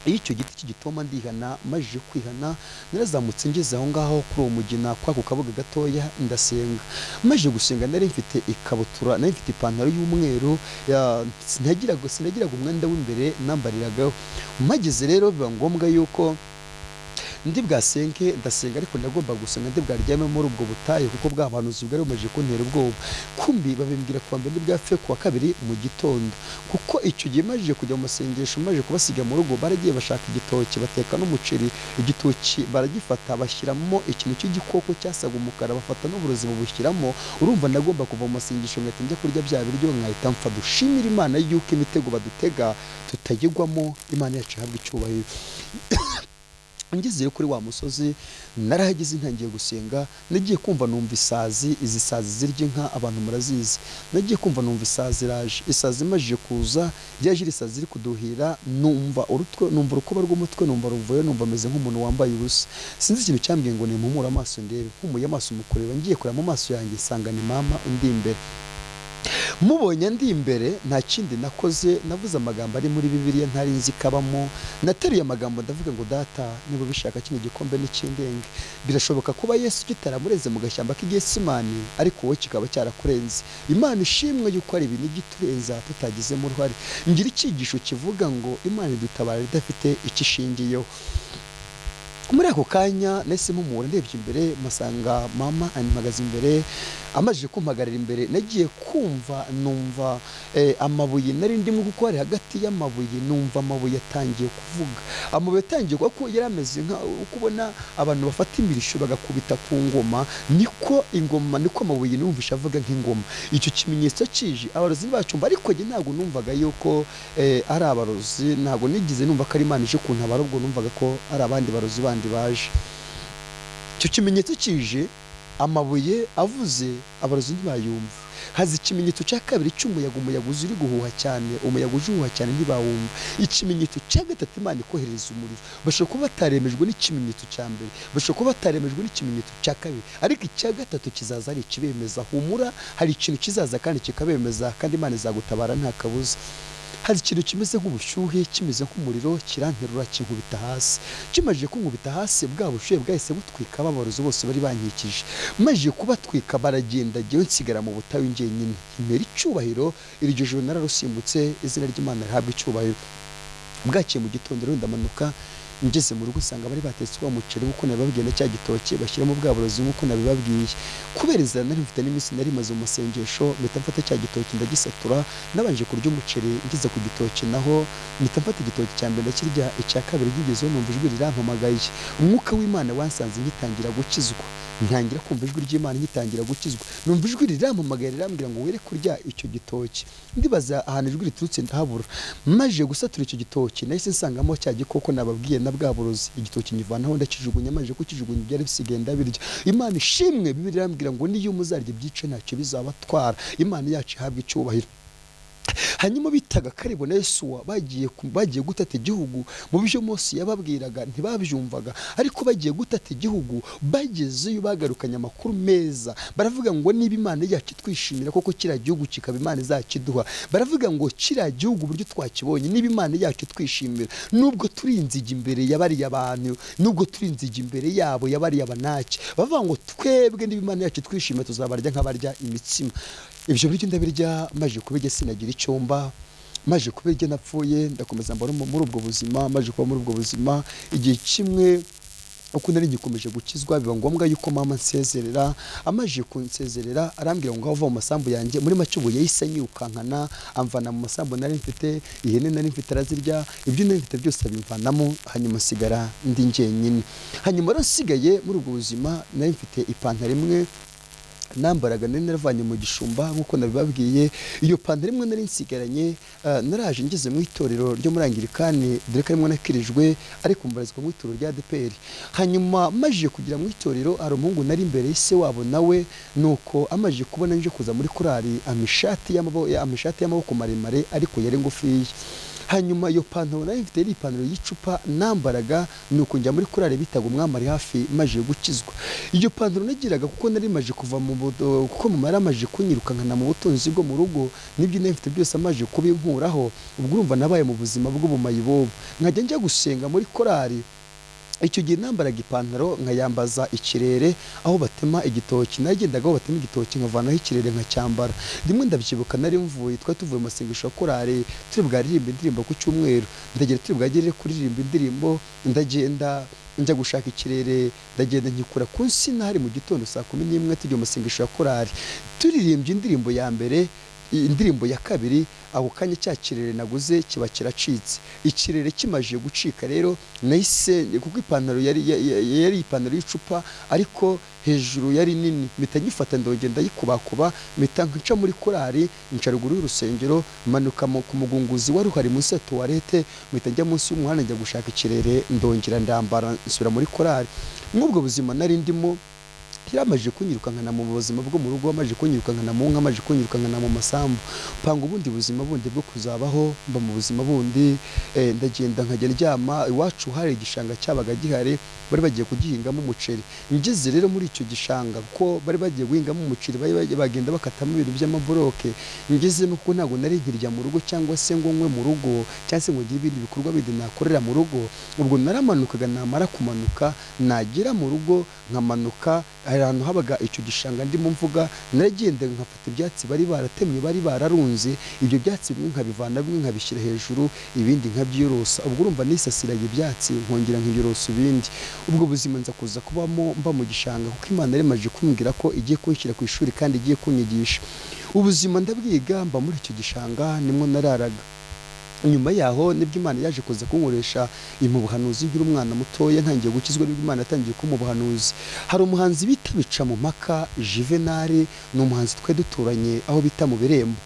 y'icyo giti cy'igitoma ndihana. Maje kwihana narazamutse ngeze aho ngaho kuri uwo mugina kwa ku kabuga gatoya ndasenga. Maje gusenga nari mfite ikabutura, nari mfite ipantaro y'umweru, sinagiraga umwenda w'imbere nambariragaho. Mageze rero biba ngombwa yuko ndi bwasenge ndasenga ariko ndagomba gusenga ndi bwaryame muri ubwo butayu kuko bwabanuzi bwari bumaje kuntera ubwoba kumbi babimbwira kuwa mbere bwapfe kuwa kabiri mu gitondo kuko icyo gihe maje kujya mu masengesho maje kubasiga mu rugo baragiye bashaka igitoki bateka n'umuceri igitoki baragifata bashyiramo ikintu cy'igikoko cyasaga umukara bafata n'uburozi bubushyiramo urumva ndagomba kuva mu masengesho ngahita njya kurya bya biryo nkahita mpfa dushimira Imana yuko imitego badutega tutagirwamo Imana yacu ihabwa icyubahiro ngeze kuri wa musozi narahageze ntangiye gusenga nagiye kumva numva isazi izi sazi zirya inka abantu murazizi nagiye kumva numva isazi raje isazi imajije kuza ryaje isazi ziri kuduhira numva urutwe numva urukoba rw'umutwe numva ruvuye numva meze nk'umuntu wambaye ubusa sinzi ikintu cyambwiye ngo nimpumura amaso ndebe nkumuye amaso mukureba ngiye kureba mu maso yanjye sanga ni mama undi imbere mubonye ndi imbere nta kindi nakoze navuze amagambo ari muri Bibiliya ntari nzi kabamo nateruye amagambo ndavuga ngo data niba bishaka kino gikombe n'ikindenge birashoboka kuba Yesu kitaramureze mu gashyamba k'Igetsemani ariko wowe kikaba cyarakurenze Imana ishimwe yuko ari ibintu giturenza tutagize mu ruhare ngira icyigisho kivuga ngo Imana idutabara idafite ikishingiyeho muri ako kanya nese mpumura ndebye imbere masanga mama animagaze imbere amaje kumpagarira imbere nagiye kumva numva amabuye nari ndimo kuko ari hagati y'amabuye numva amabuye atangiye kuvuga amabuye atangiye kuko yarameze nka ukubona abantu bafata imirisho bagakubita ku ngoma niko ingoma niko amabuye numvisha avuga nk'ingoma icyo kimenyetso kije abarozi bacumba ariko nge ntago numvaga yuko ari abarozi ntago nigize numva ko ari Imana ije kuntabara ubwo numvaga ko ari abandi barozi bandi baje icyo kimenyetso kije amabuye avuze abarozi ntibayumva hazi ikimenyetso cya kabiri cy'umuyaga umuyaga uzuri guhuha cyane umuyaga ujuhuha cyane ntibawumva ikimenyetso cya gatatu Imana ikohereza umuriro bashobora kuba bataremejwe n'ikimenyetso cya mbere bashobora kuba bataremejwe n'ikimenyetso cya kabiri ariko icya gatatu kizaza ari ikibemeza humura hari ikintu kizaza kandi kikabemeza kandi Imana izagutabara nta kabuza hazi ikintu kimeze nk'ubushyuhe kimeze nk'umuriro kiranterura kinkubita hasi kimaje kunkubita hasi bwa bushyuhe bwahise butwika ababarozi bose bari bankikije maje kubatwika baragenda jyewe nsigara mu butayu njyenyine imera icyubahiro iryo joro nararusimbutse izina ry'Imana rihabwa icyubahiro bwakiye mu gitondo rero ndamanuka ngeze mu rugo usanga bari batetse wa muceri uko nababwiye cya gitoki bashyiramo bwa burozi nk'uko nabibabwiye kubera inzara nari mfite n'iminsi nari maze mu masengesho mpita mfata cya gitoki ndagisatura nabanje kurya umuceri ngeze ku gitoki naho mpita mfata igitoki cya mbere ndakirya icya kabiri ngigezeho numva ijwi rirampamagaye umwuka w'Imana wansanze ngitangira gukizwa ntangira kumva ijwi ry'Imana ngitangira gukizwa numva ijwi rirampamagaye rirambwira ngo were kurya icyo gitoki ndibaza ahantu ijwi riturutse ndahabura maje gusatura icyo gitoki nahise nsangamo cya gikoko nababwiye na bwa burozi igitoki nyivanaho ndakijugunya maje kukijugunya byari bisigaye ndabirya Imana ishimwe Bibiliya irambwira ngo niyo muzarya byice ntacyo bizabatwara Imana yacu ihabwa icyubahiro hanyuma bitaga Karibo na Yesuwa bagiye gutata igihugu mu byo Mose yababwiraga ntibabyumvaga ariko bagiye gutata igihugu bagezeyo bagarukanye amakuru meza baravuga ngo niba Imana yacu twishimira koko kira gihugu kikaba Imana izakiduha baravuga ngo kira gihugu buryo twakibonye niba Imana yacu twishimira nubwo turinzige imbere yabari abantu nubwo turinzige imbere yabo yabari abanaki bavuga ngo twebwe niba Imana yacu twishimira tuzabarya nk'abarya imitsima ibyo biryo ndabirya maje kubirya sinagira icyomba maje kubirya napfuye ndakomeza mbona muri ubwo buzima maje kuba muri ubwo buzima igihe kimwe uko nari ngikomeje gukizwa biba ngombwa yuko mama nsezerera amaje kunsezerera arambwira ngo ava mu masambu yanjye muri make ubu yahise nyirukankana amvana mu masambu nari mfite ihene nari mfite arazirya ibyo nari mfite byose abimvanamo hanyuma sigara ndi njyenyine hanyuma rasigaye muri ubwo buzima nari mfite ipantaro imwe nambaraga nari naravanye mu gishumba nkuko nabibabwiye iyo pantaro imwe nari nsigaranye naraje ngeze mu itorero ryo muri Anglikani dore ko rimwe nakirijwe ariko mbarizwa mu itorero rya ADPR hanyuma maje kugira mu itorero ari umuhungu nari imbere y'ise wabo nawe nuko amaje kubona nje kuza muri korali amishati y'amaboko maremare ariko yari ngufiye hanyuma iyo pantaro nayo mfite ipantaro y'icupa nambaraga nuko njya muri korali bitaga umwami ari hafi maje gukizwa iyo pantaro nagiraga kuko nari maje kuva mu kuko mama yaramaje kunyirukankana mu butunzi bwo mu rugo nibyo nari mfite byose amaje kubinkuraho ubwo urumva nabaye mu buzima bw'ubumayibobo nkajya njya gusenga muri korali icyo gihe nambaraga ipantaro nkayambaza ikirere aho batema igitoki, nagendaga aho batema igitoki nkavanaho ikirere nkacyambara. Rimwe ndabyibuka nari mvuye, twari tuvuye mu masengesho ya korali turi bwaririmba indirimbo ku cyumweru, ndagera turi bwagere kuririmba indirimbo, ndagenda njya gushaka ikirere, ndagenda nkikura ku nsina hari mu gitondo saa 11 tujya mu masengesho ya korali turirimbye indirimbo ya mbere. Indirimbo ya kabiri ako kanya cya kirere naguze kiba kiracitse. Ikirere kimaje gucika rero nahise, kuko ipantaro yari ipantaro y'icupa ariko hejuru yari nini, mpita nyifata ndongenda yikubakuba, mpita nca muri korali, nca ruguru y'urusengero, manuka ku mugunguzi wari uhari munsi ya toilette, mpita njya munsi y'umuhanda njya gushaka ikirere, ndongera ndambara nsubira muri korali. Mw'ubwo buzima nari ndimo yamaje kunyirukankana mu buzima bwo mu rugo, amaje kunyirukankana mu nka, amaje kunyirukankana mu masambu, panga ubundi buzima bundi bwo kuzabaho, mba mu buzima bundi. Ndagenda nkajya ndyama. Iwacu hari igishanga cyabaga gihari, bari bagiye kugihingamo umuceri. Ngeze rero muri icyo gishanga ko bari bagiye guhingamo umuceri, bagenda bakatamo ibintu by'amaboroke. Ngezemo kuko ntabwo nari nkirya mu rugo cyangwa se ngo nkwe mu rugo cyangwa se ngo ngire ibindi bikorwa bindi nakorera mu rugo. Ubwo naramanukaga, namara kumanuka nagera mu rugo nkamanuka ahantu habaga icyo gishanga ndimo mvuga, naragenda nkafata ibyatsi bari baratemye, bari bararunze. Ibyo byatsi bimwe nkabivana, bimwe nkabishyira hejuru, ibindi nkabyorosa. Ubwo urumva nisasiraga ibyatsi nkongera nkiyorosa ibindi. Ubwo buzima nza kuza kubamo mba mu gishanga, kuko Imana yari imaze kumbwira ko igiye kunshyira ku ishuri kandi igiye kunyigisha. Ubuzima ndabwiga, mba muri icyo gishanga nimwo nararaga. Nyuma yaho nibwo Imana yaje kuza kunkoresha mu buhanuzi ngira umwana mutoya, ntangiye gukizwa nibwo Imana yatangiye ko mu buhanuzi. Hari umuhanzi bita Bicamumpaka Juvenal, ni umuhanzi twe duturanye aho bita mu Birembo.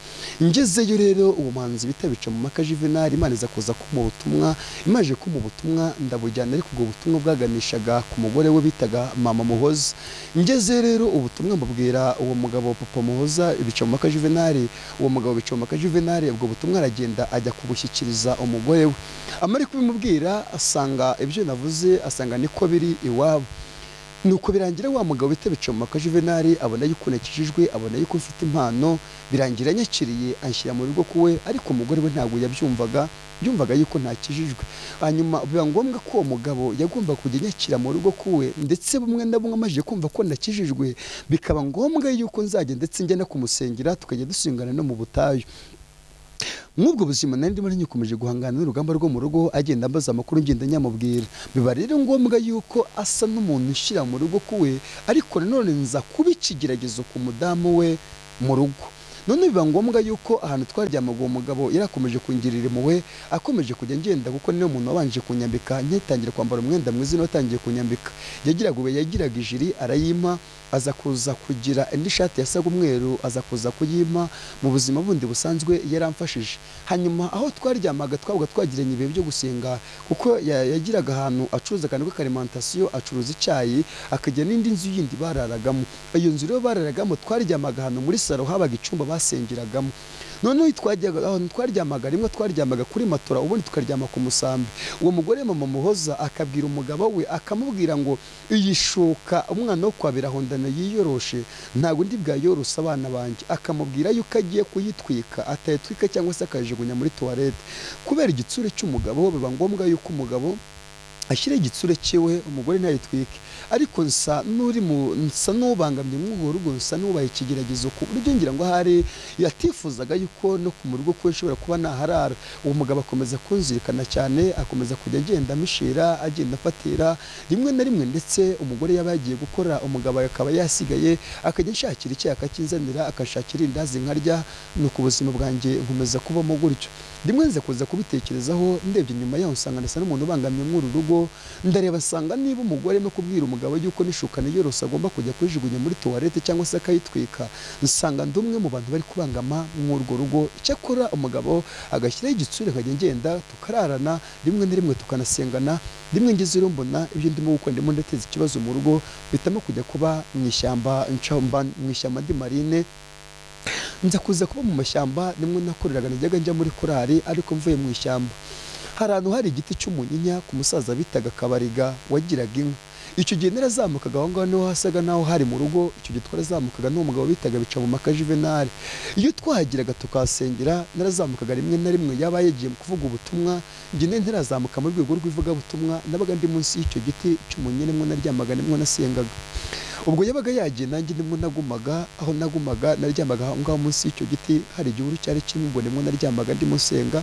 Ngezeyo rero uwo muhanzi bita Bicamumpaka Juvenal, Imana iza kuza ko mu butumwa, imaje ko mu butumwa ndabujyana, ariko ubwo butumwa bwaganishaga ku mugore we bitaga Mama Muhoza. Ngeze rero ubutumwa mbabwira uwo mugabo Papa Muhoza Bicamumpaka Juvenal. Uwo mugabo Bicamumpaka Juvenal ubwo butumwa aragenda ajya kubushyikiriza umugore we. Amari kubimubwira asanga ibyo navuze, asanga niko biri iwabo. Nuko birangira wa mugabo bita Bicamumpaka Juvenal abona yuko nakijijwe, abona yuko mfite impano, birangira nyakiriye anshyira mu rugo kuwe, ariko umugore we ntabwo yabyumvaga, yumvaga yuko ntakijijwe. Hanyuma biba ngombwa ko uwo mugabo yagomba kujya nyakira mu rugo kuwe, ndetse bumwe na bumwe amaje kumva ko nakijijwe, bikaba ngombwa yuko nzajya ndetse njya no kumusengera, tukajya dusingana no mu butayu. Mw'ubwo buzima nari ndimo nikomeje guhangana n'urugamba rwo mu rugo, agenda ambaza amakuru ngenda nyamubwira. Biba rero ngombwa yuko asa n'umuntu ushyira mu rugo kuwe, ariko nanone nza kuba ikigeragezo ku mudamu we mu rugo. None biba ngombwa yuko ahantu twaryamaga uwo mugabo yarakomeje kungirira impuhwe, akomeje kujya ngenda, kuko niyo muntu wabanje kunyambika, nyitangira kwambara umwenda mwiza n'atangiye kunyambika. Yagiraga ijiri arayima, aza kuza kugira indi shati yasaga umweru, aza kuza kuyima. Mu buzima bundi busanzwe yaramfashije. Hanyuma aho twaryamaga twabaga twagiranye ibihe byo gusenga, kuko yagiraga ahantu acuruza akantu k'alimentation, acuruza icyayi, akajya n'indi nzu yindi bararagamo. Iyo nzu rero bararagamo twaryamaga ahantu muri salo, habaga icyumba basengeragamo. Noneho twaryamaga rimwe, twaryamaga kuri matora, ubundi tukaryama ku musambi. Uwo mugore Mama Muhoza akabwira umugabo we, akamubwira ngo iyi shuka umwana wo kwa Birahondana yiyoroshe ntabwo ndi bwayorose abana banjye. Akamubwira yuko agiye kuyitwika, atayitwika cyangwa se akayijugunya muri toilette. Kubera igitsure cy'umugabo, biba ngombwa yuko umugabo ashyira igitsure cyewe, umugore ntayitwike. Ariko nsa n'ubangamye mw'uwo rugo, nsa n'ubaye ikigeragezo, ku buryo ngira ngo hari yatifuzaga yuko no ku rugo ko nshobora kuba naharara. Uwo mugabo akomeza kunzirikana cyane, akomeza kujya agenda amishira, agenda afatira. Rimwe na rimwe ndetse umugore yaba yagiye gukora, umugabo akaba yasigaye, akajya nshakira icyayi akakinzanira, akashakira indazi nkarya. Nuko ubuzima bwanjye nkomeza kubamo gutyo. Rimwe nza kuza kubitekerezaho, ndebye nyuma yaho nsanga nasa n'umuntu ubangamye mw'uru rugo. Ndareba nsanga niba umugore no kubwira umugabo yuko n'ishuka niyorose agomba kujya kuyijugunya muri toilette cyangwa se akayitwika, nsanga ndi umwe mu bantu bari kubangama mw'urwo rugo. Icyakora umugabo agashyiraho igitsure, akajya ngenda tukararana, rimwe na rimwe tukanasengana. Rimwe ngeze rero mbona ibyo ndimo gukora, ndimo ndateza ikibazo mu rugo, bitamo kujya kuba mu ishyamba, mu ishyamba ndi marine. Nza kuza kuba mu mashyamba, nimwe nakoreraga, najyaga njya muri korali, ariko mvuye mu ishyamba hari ahantu hari igiti cy'umunyinya ku musaza bitaga Kabariga wagiraga inka. icyo gihe narazamukaga aho ngaho niho hasaga naho hari mu rugo. Icyo gihe twarazamukaga n'uwo mugabo bitaga bica mu maka Juvenal. Iyo twahagiraga tukasengera narazamukaga rimwe na rimwe yaba yagiye kuvuga ubutumwa, njye ntarazamuka mu rwego rw'ivugabutumwa, nabaga ndi munsi y'icyo giti cy'umunyene nimwe naryamaga nimwe nasengaga. Ubwo yabaga yagiye nanjye nimwe nagumaga, aho nagumaga naryamaga aho ngaho munsi y'icyo giti, hari igihuru cyari kimwe ngo nimwe naryamaga ndi musenga.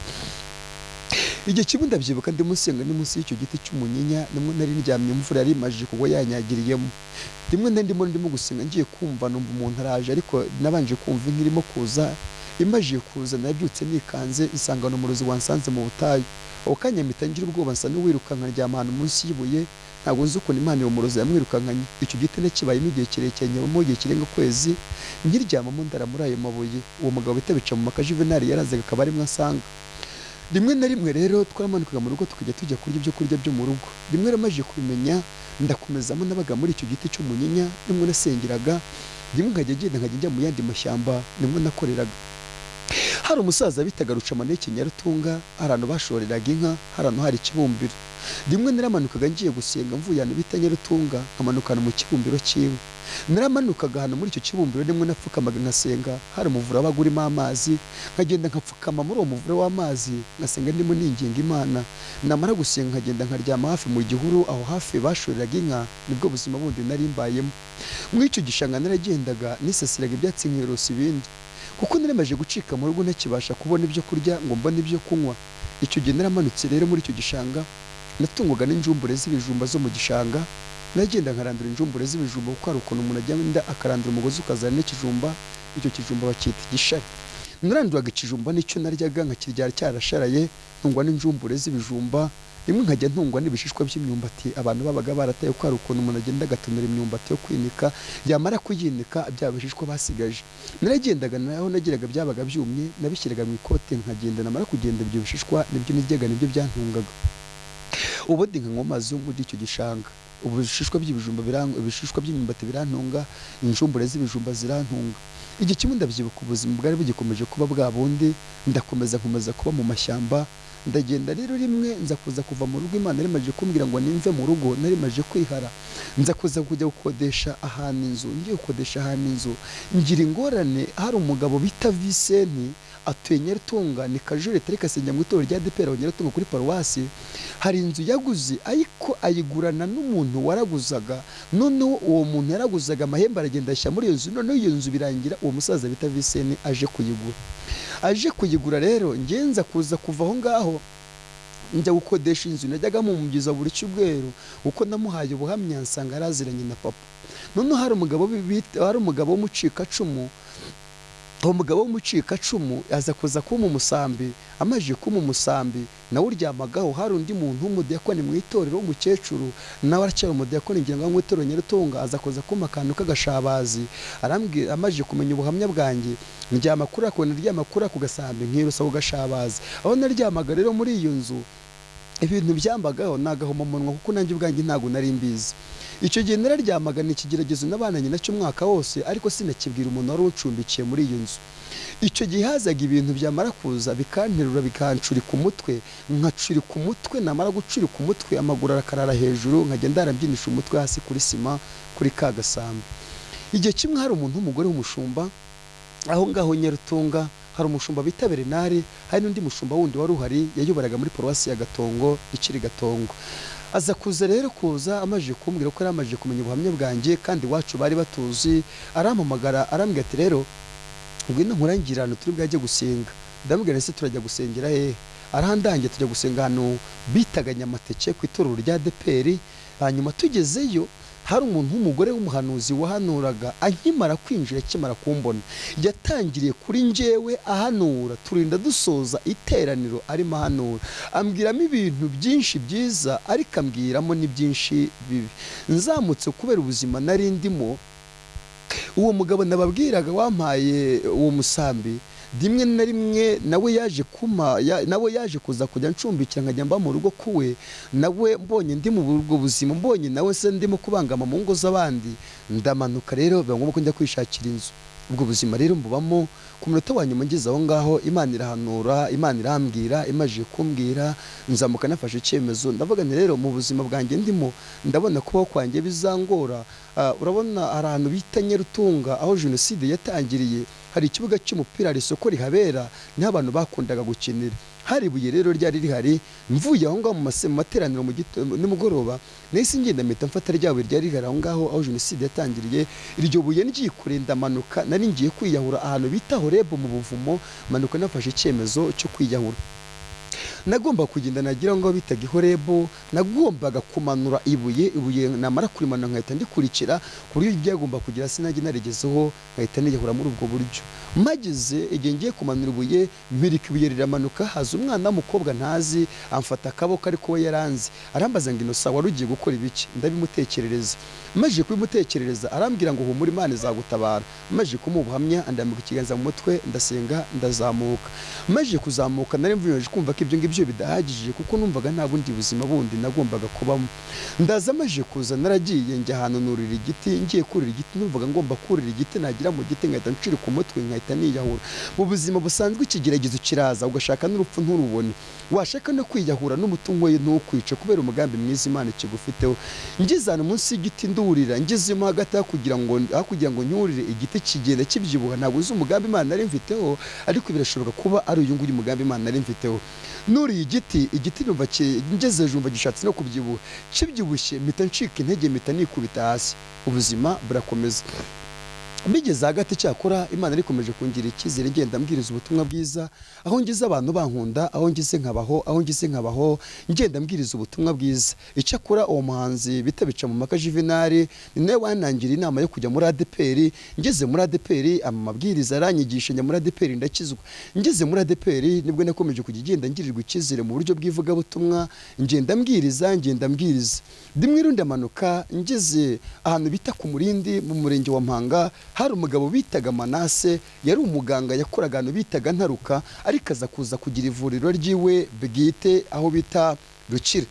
Igihe kimwe ndabyibuka ndi musenga ni munsi y'icyo giti cy'umunyinya, nimwe nari ndyamye imvura yari imaje kugwa yanyagiriyemo. Rimwe ndimo gusenga ngiye kumva numva umuntu araje, ariko nabanje kumva nkirimo kuza, imaje kuza nabyutse nikanze nsanga n'umurozi wansanze mu butayu. Uwo kanya mpita ngira ubwoba nsa n'uwirukanka ndyama ahantu munsi y'ibuye, ntabwo nzi ukuntu Imana uwo murozi yamwirukankanye. Icyo giti nakibayemo igihe kirekire, nyabamo igihe kirenga ukwezi, nkiryamamo ndara muri ayo mabuye. Uwo mugabo bitabica mu maka Juvenal yarazaga akaba arimwe asanga. Rimwe na rimwe rero twaramanukaga mu rugo tukajya tujya kurya ibyo kurya byo mu rugo. Rimwe ramaje kubimenya ndakomezamo, nabaga muri icyo giti cy'umunyinya nimwe nasengeraga, rimwe nkajya njya mu yandi mashyamba nimwe nakoreraga. Hari umusaza bitaga Rucamaneke Nyarutunga, ahantu bashoreraga inka, ahantu hari ikibumbiro. Rimwe naramanukaga ngiye gusenga mvuye ahantu bita Nyarutunga, nkamanukana mu kibumbiro cy'inka. Naramanukaga ahantu muri icyo kibumbiro nimwe napfukamaga nkasenga, hari umuvure wabaga urimo amazi, nkagenda nkapfukama muri uwo muvure w'amazi ngasenga ndimo ninginga Imana. Namara gusenga nkagenda nkaryama hafi mu gihuru, aho hafi bashoreraga inka. Nibwo buzima bundi nari mbayemo. Muri icyo gishanga naragendaga nisasiraga ibyatsi nkirosa ibindi, kuko naramaje gucika mu rugo ntakibasha kubona ibyo kurya ngo mbone ibyo kunywa. Icyo gihe naramanutse rero muri icyo gishanga, natungwaga n'injumbure z'ibijumba zo mu gishanga. Nagenda nkarandura injumbure z'ibijumba, kuko hari ukuntu umuntu agenda akarandura umugozi ukazana n'ikijumba, icyo kijumba bakita igishari. Naranduraga ikijumba nicyo naryaga nkakirya cyarasharaye, ntungwa n'injumbure z'ibijumba. Rimwe nkajya ntungwa n'ibishishwa by'imyumbati abantu babaga barataye, ko hari ukuntu umuntu agenda agatonera imyumbati yo kwinika, yamara kuyinika bya bishishwa basigaje. Naragendaga naho nagiraga byabaga byumye, nabishyiraga mu ikote nkagenda, namara kugenda ibyo bishishwa nibyo niryaga, nibyo byantungaga. Ubundi nkanywa amazi yo muri icyo gishanga. Ubu bishishwa by'ibijumba ibishishwa by'imyumbati birantunga, injumbure z'ibijumba zirantunga. Igihe kimwe ndabyibuka ubuzima bwari bugikomeje kuba bwa bundi, nkomeza kuba mu mashyamba. Ndagenda rero rimwe nza kuza kuva mu rugo, Imana yarimaje kumbwira ngo nimve mu rugo, narimaje kwihara. Nza kuza kujya gukodesha ahantu inzu, ngiye gukodesha ahantu inzu, ngira ingorane. Hari umugabo bita Visenti atuye Nyarutunga, ni kajure tari kasenya mu itorero rya ADEPR Nyarutunga kuri paruwasi. Hari inzu yaguze, ariko ayigurana n'umuntu waraguzaga. Noneho uwo muntu yaraguzaga amahembe aragenda ashyira muri iyo nzu. Noneho iyo nzu birangira uwo musaza bita Visenti aje kuyigura rero ngenza kuza kuva aho ngaho njya gukodesha inzu. Najyaga mu mugeza buri cyumweru, uko namuhaye ubuhamya nsanga araziranye na papa. Noneho hari umugabo w'umucikacumu. Uwo mugabo w'umucikacumu aza kuza kuma umusambi, amaje kuma umusambi nawe uryamagaho. Hari undi muntu w'umudiyakoni mu itorero w'umukecuru, nawe aracyari umudiyakoni ngira ngo mu itorero Nyarutunga, aza kuza kuma akantu k'agashabazi. Arambwira amaje kumenya ubuhamya bwanjye, ndyama kuri ako gasambi nkirusa ku gashabazi. Aho naryamaga rero muri iyo nzu, ibintu byambagaho nagahomamunwa, kuko nanjye ubwanjye ntago nari mbizi. Icyo gihe nararyamaga n'ikigeragezo n'abananye nacyo umwaka wose, ariko sinakibwira umuntu wari ucumbikiye muri iyo nzu. Icyo gihe hazaga ibintu byamara kuza bikanterura bikancurika umutwe, nkacurika umutwe. Namara gucurika umutwe amaguru arakarara hejuru, nkajya ndarabyinisha umutwe hasi kuri sima kuri ka gasambi. Igihe kimwe hari umuntu w'umugore w'umushumba aho ngaho Nyarutunga, hari umushumba bita Bernard, hari n'undi mushumba wundi wari uhari yayoboraga muri paruwasi ya Gatongo ikiri Gatongo. Aza kuza rero amaje kumbwira ko yaramaje kumenya ubuhamya bwanjye, kandi wacu bari batuzi. Arampamagara arambwira ati rero ngwino nkurangira ahantu turi bwajye gusenga. Ndamubwira ese turajya gusengera hehe? Arahandangiye tujya gusenga ahantu bitaga Nyamateke ku itorero rya ADEPR. Hanyuma tugezeyo hari umuntu w'umugore w'umuhanuzi wahanuraga. Ankimara kwinjira, akimara kumbona, yatangiriye kuri njyewe ahanura, turinda dusoza iteraniro arimo ahanura. Ambwiramo ibintu byinshi byiza, ariko ambwiramo ni byinshi bibi. Nzamutse kubera ubuzima nari ndimo, uwo mugabo nababwiraga wampaye uwo musambi, rimwe na rimwe nawe yaje kuza kujya ncumbikira nkajya mba mu rugo kuwe. Nawe mbonye ndi mu burwo buzima, mbonye nawe se ndimo kubangama mu ngo z'abandi, ndamanuka rero biba ngombwa ko njya kwishakira inzu. ubwo buzima rero mbubamo. Ku munota wa nyuma ngeze aho ngaho Imana irahanura, Imana irambwira, imaje kumbwira nzamuka nafashe icyemezo ndavuga nti rero mu buzima bwanjye ndimo ndabona kubaho kwanjye bizangora. Urabona hari ahantu bita Nyarutunga aho jenoside yatangiriye, hari ikibuga cy'umupira, hari isoko rihabera, niho abantu bakundaga gukinira. Hari ibuye rero ryari rihari, mvuye aho ngaho mu materaniro nimugoroba nahise ngenda mpita mfata ryawe ryari rihari aho ngaho aho jenoside yatangiriye. Iryo buye ngiye ndamanuka, nari ngiye kwiyahura ahantu bita Horebo mu buvumo, manuka nafashe icyemezo cyo kwiyahura. Nagomba kugenda nagira ngo bitaga Horebo, nagombaga kumanura ibuye namara kurimanura nkahita ndikurikira ku buryo byagomba kugira sinajye naregezeho nkahita niyahura muri ubwo buryo. Mageze igihe ngiye kumanura ibuye, mbirika ibuye riramanuka, haza umwana w'umukobwa ntazi amfata akaboko ariko we yaranze, arambaza ngo Innocent wari ugiye gukora ibiki? Ndabimutekerereza. Maje kubimutekerereza arambwira ngo humura Imana izagutabara. Maje kumubuhamya andambika ikiganza mu mutwe ndasenga ndazamuka. Maje kuzamuka nari mvuyeje kumva ko ibyo ngibyo bidahagije kuko numvaga nta bundi buzima bundi nagombaga kubamo. Ndaza maje kuza naragiye njya ahantu nurira igiti, ngiye kurira igiti numvaga ngomba kurira igiti, nagira mu giti ngahita ncira ku mutwe nkahita niyahura. Mu buzima busanzwe ikigeragezo kiraza ugashaka n'urupfu nturubone, washaka no kwiyahura n'umutungo ye ntukwice kubera umugambi mwiza Imana ikigufiteho. Ngizana munsi y'igiti ndurira, ngizemo hagati kugira ngo nyurire igiti kigenda kibyibuha, ntabwo uzi umugambi Imana nari mfiteho, ariko birashoboka kuba ari uyu nguyu umugambi Imana nari mfiteho. Nuriye igiti numva ngeze jumva gishatse no kubyibuha, kibyibushye mpita ncika intege, mpita nikubita hasi. Ubuzima burakomeza. Bigeze hagati cyakora Imana arikomeje kungira icyizere, ngenda mbwiriza ubutumwa bwiza aho ngize abantu bankunda, aho ngize nkabaho ngenda mbwiriza ubutumwa bwiza. Icyakora uwo muhanzi bitabica mu maka Juvenal ni nawe wanangira inama yo kujya muri ADPR. Ngeze muri ADPR amabwiriza aranyigisha, njya muri ADPR ndakizwa. Ngeze muri ADPR nibwo nakomeje kujya ngenda ngirirwa icyizere mu buryo bw'ivuga butumwa, ngenda mbwiriza. Dimwe rundi amanuka ngeze ahantu bita ku Murindi mu murenge wa Mpanga, hari umugabo bitaga Manase, yari umuganga yakoraga ahantu bitaga Ntaruka, ariko aza kuza kugira ivuriro ryiwe bwite aho bita Rukira.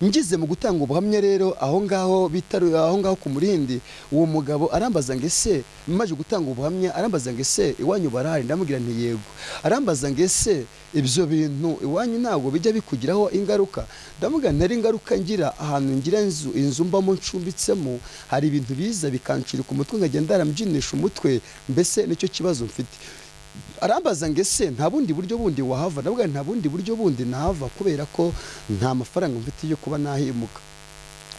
Ngize mu gutanga ubuhamya rero aho ngaho ku Murindi, uwo mugabo arambaza ngo ese maje gutanga ubuhamya, arambaza ngo ese iwanyu barahari? Ndamubwira nti yego. Arambaza ngo ese ibyo bintu iwanyu ntabwo bijya bikugiraho ingaruka? Ndamubwira ntari ingaruka ngira, ahantu ngira inzu mbamo ncumbitsemo hari ibintu biza bikancira ku mutwe nkagenda ndaramjinisha umutwe, mbese nicyo kibazo mfite. Arambaza ngo ese nta bundi buryo bundi wahava? Ndavuga nta bundi buryo bundi nahava kubera ko nta mafaranga mfite yo kuba nahimuka.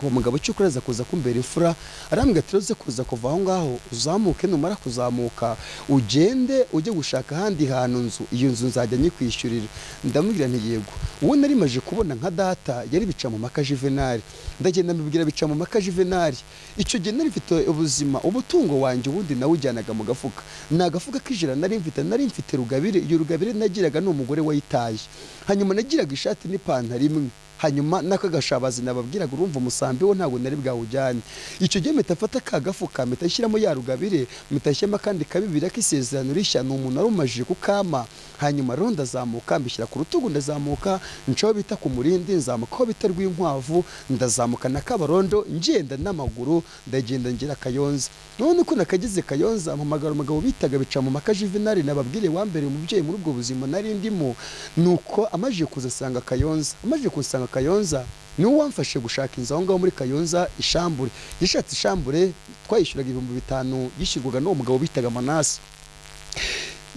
Uwo mugabo cyukuraza kuza kumbera imfura, arambwira ati roze kuza kuva aho ngaho uzamuke, numara kuzamuka ugende ujye gushaka ahandi hantu nzu, iyo nzu nzajya nyikwishyurira. Ndamubwira nti yego. Uwo nari maje kubona nka data yari bica mu maka Juvenal, ndagenda mbibwira bica mu maka Juvenal. Icyo gihe nari mfite ubuzima, ubutungo wanjye ubundi nawe ujyanaga mu gafuka, nagafuka k'ijana nari mfite Rugabire. Iyo Rugabire nagiraga n'umugore wayitaye, hanyuma nagiraga ishati n'ipantaro imwe, hanyuma n'akagashabazi nababwiraga urumva umusambi wo ntabwo nari bwawujyane. Icyo gihe mpita mfata ka gafuka mpita nshyiramo ya Rugabire, mpita nshyiramo akandi kabibiri k'isezerano rishya, ni umuntu wari umajije kukama. Hanyuma rero ndazamuka mbishyira ku rutugu, ndazamuka ncaho bita ku Murindi, nzamuka aho bita Rwinkwavu, ndazamuka na Kabarondo ngenda n'amaguru, ndagenda ngera Kayonza. None uko nakageze Kayonza mpamagara umugabo bitaga bica mu maka Juvenal, nababwire wambere umubyeyi muri ubwo buzima nari ndimo. Nuko amaje kuzasanga Kayonza, amaje kusanga Kayonza ni uwamfashe gushaka inzu aho ngaho muri Kayonza ishambure. Gishatse ishambure twayishyuraga 5,000 yishyurwaga n'uwo mugabo bitaga Manase.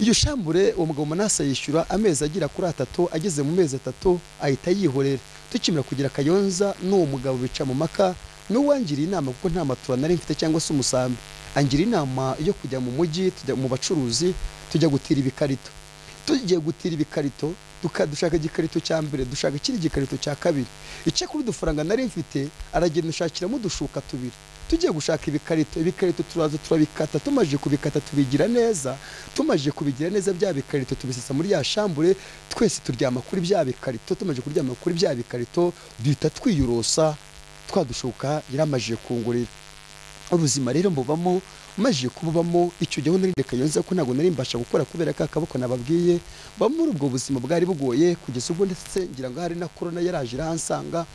Iyo shambure uwo mugabo Manase yishyura amezi agira kuri 3, ageze mu mezi 3 ahita yihorera. Tukimira kugira Kayonza n'uwo mugabo bica mu maka n'uwangira inama kuko nta matura nari mfite cyangwa se umusambi, angira inama yo kujya mu mujyi, tujya mu bacuruzi, tujya gutira ibikarito. Tugiye gutira ibikarito dushaka igikarito cya mbere, dushaka ikindi gikarito cya kabiri. Icyo kuri dufaranga nari mfite aragenda ushakiramo udushuka tubiri. Tugiye gushaka ibikarito turaza turabikata, tumaje kubikata tubigira neza, bya bikarito tubisesa muri ya shambure, twese turyama kuri bya bikarito. Tumaje kuryama kuri bya bikarito duhita twiyurosa, twadushuka yaramaje kungurira. ubuzima rero mbubamo maje kububamo icyo gihe nari reka yonze ko ntago nari mbasha gukora kubera ka kaboko nababwiye muri ubwo buzima bwari bugoye kugeza ubwo ndetse ngira ngo hari na corona yaraje irahansanga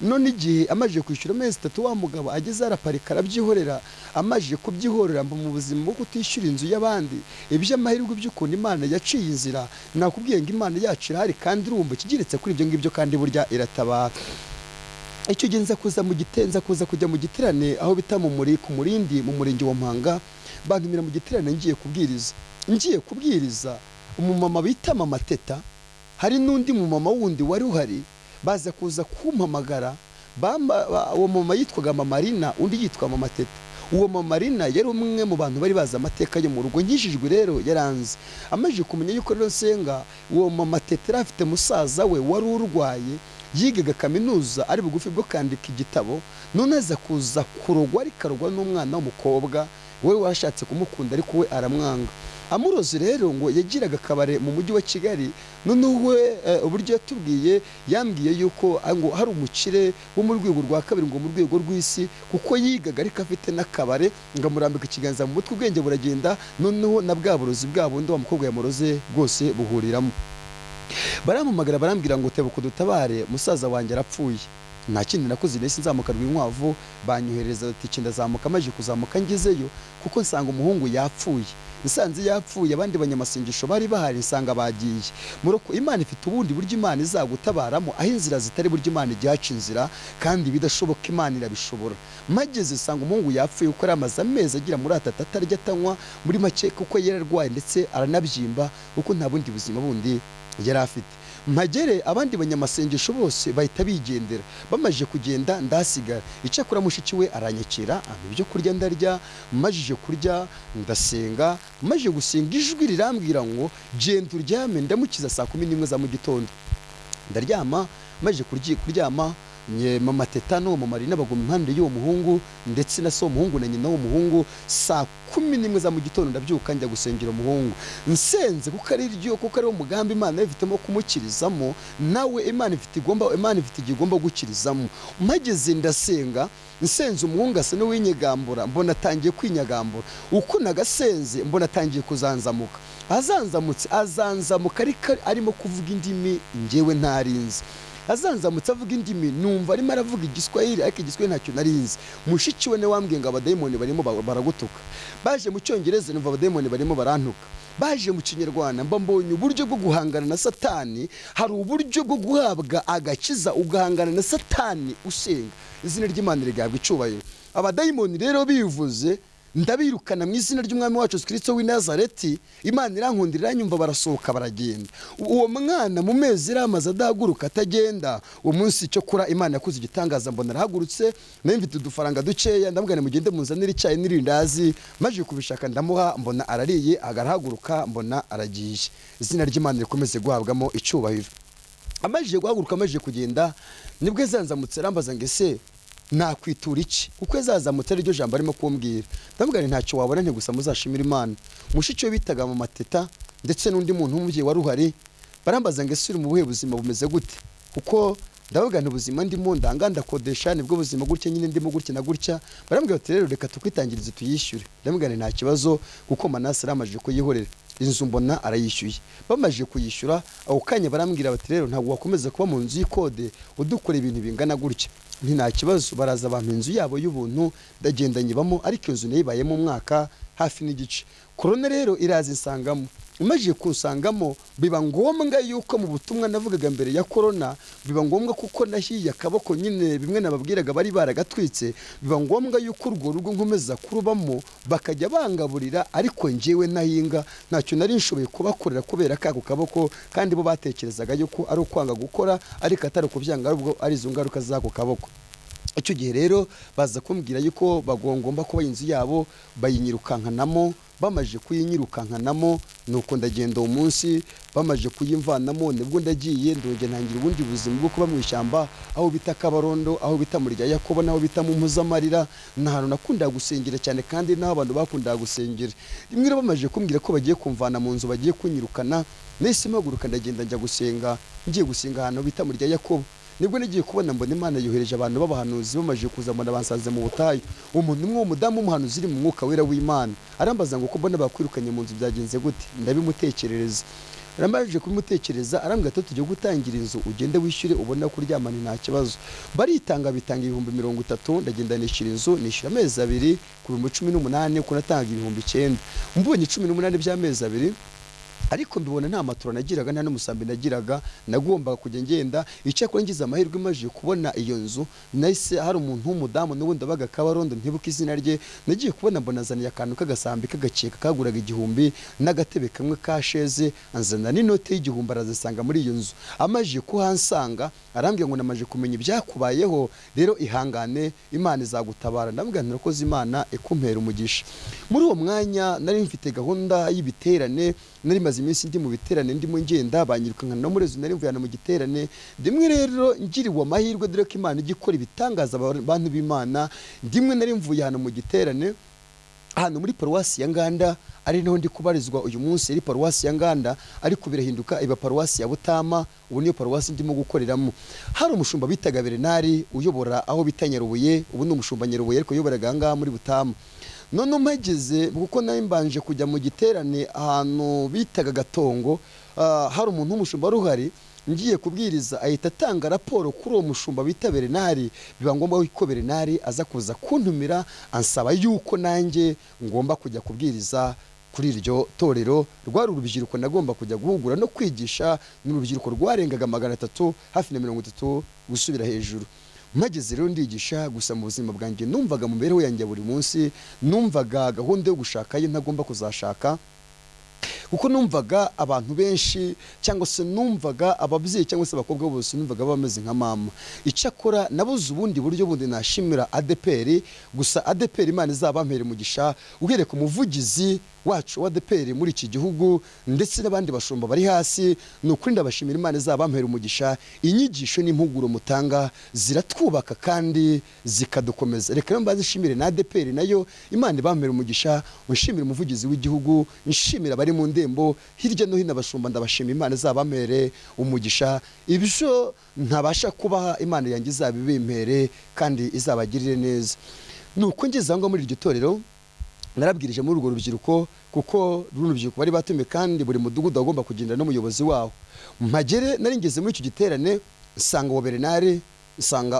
none igihe amaje kwishyura amezi 3 wa mugabo ageze araparika arabyihorera amaje kubyihorera mu buzima bwo kutishyura inzu y'abandi iby'amahirwe by'ukuntu Imana yaciye inzira nakubwiye ngo Imana yacu irahari kandi urumva kigeretse kuri ibyo ngibyo kandi burya iratabara icyo genza kuza mu gitenza kuza kujya mu giterane aho bita mu muri ku murindi mu murenge wa Mpanga bantumira mu giterane ngiye kubwiriza umumama bita Mama Teta hari n'undi mumama wundi wari uhari baza kuza kumpamagara uwo mama yitwaga Mama Marina undi yitwa Mama Teta uwo Mama Marina yari umwe mu bantu bari baza amateka yo mu rugo nkishijwe rero yaranze amaje kumenya yuko rero nsenga uwo Mama Teta afite musaza we wari urwaye yigaga kaminuza ari bugufi bwo kandika igitabo none aza kuza kurogwa ari karogwa n'umwana w'umukobwa we washatse kumukunda ariko we aramwanga amurozi rero ngo yagiraga kabare mu mujyi wa Kigali none we uburyo yatubwiye yambwiye yuko ngo hari umukire wo mu rwego rwa kabiri ngo mu rwego rw'isi kuko yigaga ariko afite n'akabare ngamurambika ikiganza mu mutwe ubwenge buragenda noneho na bwa burozi bwabo ndo wa mukobwa yamuroze bwose buhuriramo barampamagara barambwira ngo tebuka dutabare musaza wanjye arapfuye nta kindi nakoze nese nzamuka rw'inkwavu banyohereza ati ndazamuka amaje kuzamuka ngezeyo kuko nsanga umuhungu yapfuye nsanze yapfuye abandi banyamasengesho bari bahari nsanga bagiye muroko Imana ifite ubundi buryo Imana izagutabaramo aho inzira zitari buryo Imana igihaca inzira kandi bidashoboka Imana irabishobora mageze nsanga umuhungu yapfuye uko aramaze amezi agira muri atatu atarya atanywa muri make kuko yararwaye ndetse aranabyimba kuko nta bundi buzima bundi yari afite mpagere abandi banyamasengesho bose bahita bigendera bamaje kugenda ndasigara icyakora mushiki we aranyakira ibyo kurya ndarya majije kurya ndasenga maje gusenga ijwi rirambwira ngo genda uryame ndamukiza saa 11 za mu gitondo ndaryama maje kuryama Mama Teta no Mama Marina bagoma impande y'uwo muhungu ndetse na so muhungu na nyina wo muhungu saa 11 za mu gitondo ndabyuka njya gusengera umuhungu nsenze kuko ari ryo kuko ari umugambi Imana ifitemo kumukirizamo nawe Imana ifite igomba gukirizamo mageze ndasenga nsenze umuhungu asa no winyegambura mbona atangiye kwinyagambura uko nagasenze mbona atangiye kuzanzamuka azanzamuka arimo kuvuga indimi ngewe ntarinzi azanzamutse avuga indimi numva arimo aravuga igiswahili ariko igiswahili ntacyo narinzi mushiki we ne wambwiye ngo abadayimoni barimo baragutuka baje mu cyongereza numva abadayimoni barimo barantuka baje mu kinyarwanda mbonye uburyo bwo guhangana na satani hari uburyo bwo guhabwa agakiza ugahangana na satani usenga izina ry'Imana rigabwa icubahiro abadayimoni rero bivuze ndabirukana mu izina ry'umwami wacu Kristo w'i Nazareti Imana irankundira nyumva barasohoka baragenda uwo mwana mu mezi ramaze adahaguruka atagenda uwo munsi cyo kura Imana yakuze igitangaza mbona arahagurutse nayo mfite udufaranga duceya ndamugane mugende muzanira icyayi n'irindazi maje kubishaka ndamuha mbona arariye agarahaguruka mbona aragiye izina ry'Imana rikomeze guhabwamo icubahiro amaje guhaguruka amaje kugenda nibwo zanzamutse rambaza ngese nakwitura iki kuko yazazamutse ryo jambo arimo kumbwira ndamugane ntacyo wabona nte gusa muzashimira Imana mushiki we bitaga Mama Teta ndetse n'undi muntu umubye wari uhari barambaza ngo ese uri mu buhe buzima bumeze gute kuko ndabugana ubuzima ndimo ndakodesha nibwo buzima gutya nyine ndimo gutya na gutya barambwira ati rero reka tukwitangirize tuyishyure ndamugane nta kibazo kuko Manase aramaje kuyihorera inzu mbona arayishyuye bamaje kuyishyura aho kanya barambwira bati rero ntabwo wakomeza kuba mu nzu y'ikode udukora ibintu bingana gutya nta kibazo baraza abantu inzu yabo y'ubuntu ndagenda nyibamo ariko inzu nayibayemo umwaka hafi n'igice corona rero iraza insangamo umaje kusangamo biba ngombwa yuko mu butumwa navugaga mbere ya corona biba ngombwa kuko nahiye akaboko nyine bimwe nababwiraga bari baragatwitse biba ngombwa yuko urwo rugo nkomeza kurubamo bakajya bangaburira ariko njewe nahinga ntacyo nari nshoboye kubakorera kubera kako kaboko kandi bo batekerezaga yuko ari ukwanga gukora ariko atari kubyanga arubwo ari izo ngaruka zako kaboko icyo gihe rero baza kumbwira yuko bagomba kuba inzu yabo bayinyirukankanamo bamaje kuyinyirukankanamo nuko ndagenda umunsi bamaje kuyimvanamo nibwo ndagiye ndonge ntangira ubundi buzima bwo kuba mu ishyamba aho bita Kabarondo aho bita muri rya Yakobo naho bita mu Mpuzamarira nahantu nakunda gusengera cyane kandi naho abantu bakunda gusengera rimwe bamaje kumbwira ko bagiye kumvana mu nzu bagiye kunyirukana nese maguruka ndagenda njya gusenga ngiye gusenga ahantu bita muri rya Yakobo nibwo nigiye kubona mbona Imana yohereje abantu b'abahanuzi bamaje kuzamana bansanze mu butayu. Umuntu umwe w'umudamu w'umuhanuzi uri mu mwuka wera w'Imana arambaza ngo ko mbona bakwirukanye mu nzu byagenze gute, ndabimutekerereza. Aramaje kubimutekereza arambwira ati tujye gutangira inzu ugende wishyure ubona kuryamana nta kibazo. Baritanga bitanga 30,000 ndagenda nishyura inzu, nishyura amezi 2 ku 18 ko natanga 9,000. Mbonye 18 by'amezi 2 ariko mbibona nta matora nagiraga nta n'umusambi nagiraga, nagombaga kujya ngenda. Icyakora ngize amahirwe maje kubona iyo nzu, nahise hari umuntu w'umudamu n'ubundi abaga Kabarondo ntibuka izina rye, nagiye kubona mbona azaniye akantu k'agasambi k'agakeka kaguraga 1,000 n'agatebe kamwe ka sheze, anzana n'inote y'1,000 arazisanga muri iyo nzu. Amaje kuhansanga arambwira ngo namaje kumenya ibyakubayeho, rero ihangane Imana izagutabara. Ndambwira narakoze Imana ikumpera umugisha. Muri uwo mwanya nari mfite gahunda y'ibiterane, nari maze iminsi ndi mu biterane ndimo ngenda banyirukankana no muri zo nari mvuyana mu giterane. Ndimwe rero ngiriwe amahirwe dore ko Imana igikora ibitangaza abantu b'Imana. Ndimwe nari mvuye hano mu giterane hano muri paruwasi ya Nganda, ari naho ndi kubarizwa uyu munsi. Ari paruwasi ya Nganda ariko birahinduka iba paruwasi ya Butama, ubu niyo paruwasi ndimo gukoreramo. Hari umushumba bitaga Bernard uyobora aho bita Nyarubuye, ubu ni umushumba Nyarubuye ariko uyoboraga ngaha muri Butama. None mpageze kuko nari mbanje kujya mu giterane ahantu bitaga Gatongo, hari umuntu w'umushumba ruhari ngiye kubwiriza ahita atanga raporo kuri uwo mushumba bita Bernard. Biba ngombwa ko Bernard aza kuza kuntumira ansaba yuko nanjye ngomba kujya kubwiriza kuri iryo torero. Rwari urubyiruko nagomba kujya guhugura no kwigisha, n'urubyiruko rwarengaga 300 hafi na 30 gusubira hejuru. Mageze rero ndigisha, gusa mu buzima bwanjye numvaga mu mibereho yanjye buri munsi, numvaga gahunda yo gushakayo ntagomba kuzashaka, kuko numvaga abantu benshi cyangwa se numvaga ababyeyi cyangwa se abakobwa bose numvaga bameze nka mama. Icyakora nabuze ubundi buryo bundi nashimira ADPR, gusa ADPR Imana izabampere mugisha, uhereye ku muvugizi wacu wa ADPR muri iki gihugu ndetse n'abandi bashumba bari hasi. Nukuri ndabashimira Imana izabampere umugisha. Inyigisho n'impuguro mutanga ziratwubaka kandi zikadukomeza. Reka mbanze nshimire na ADPR nayo Imana ibampere umugisha, unshimire umuvugizi w'igihugu, nshimira bari mu ndembo hirya no hino abashumba, ndabashimira Imana izabampere umugisha. Ibisho ntabasha kubaha Imana yanjye izabibimpere kandi izabagirire neza. Nuko ngeze aho muri iryo torero narabwirije muri urwo rubyiruko, kuko runo rubyiruko bari batume kandi buri mudugudu agomba kugendana n'umuyobozi wawo. Mpagere nari ngeze muri icyo giterane nsanga uwo Bernard, nsanga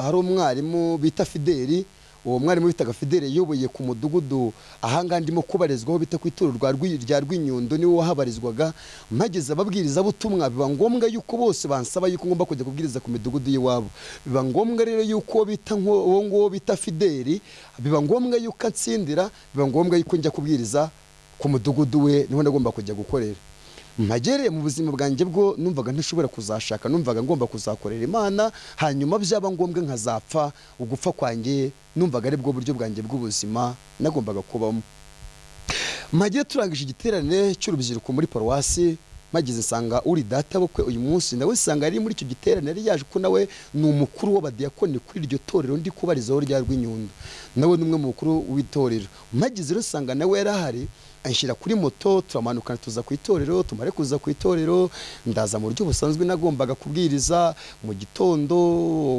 hari umwarimu bita Fideli. Uwo mwarimu bitaga Fideli yoboye ku mudugudu ahanga ndimo kubarizwaho bita ku ituro rya Rwinyundo, niwe wahabarizwaga. Mpageze ababwiriza butumwa, biba ngombwa yuko bose bansaba yuko ngomba kujya kubwiriza ku midugudu y'iwabo. Biba ngombwa rero yuko bita uwo ngo bita Fideli, biba ngombwa yuko atsindira, biba ngombwa yuko njya kubwiriza ku mudugudu we, niho ndagomba kujya gukorera. Mpagere mu buzima bwanjye bwo numvaga ntashobora kuzashaka, numvaga ngomba kuzakorera Imana, hanyuma byaba ngombwa nkazapfa. Ugupfa kwanjye numvaga ari bwo buryo bwanjye bw'ubuzima nagombaga kubamo. Mpagere turangije igiterane cy'urubyiruko muri paruwasi, mageze nsanga uri data bukwe uyu munsi nawe sanga ari muri icyo giterane, yari yaje ko nawe ni umukuru w'abadiyakoni kuri iryo torero ndi kubarizaho rya Rwinyundo, nawe numwe mu mukuru w'itorero. Mageze rero sanga nawe yarahari, anshyira kuri moto turamanuka tuza ku itorero. Tumare kuza ku itorero ndaza mu buryo busanzwe nagombaga kubwiriza mu gitondo.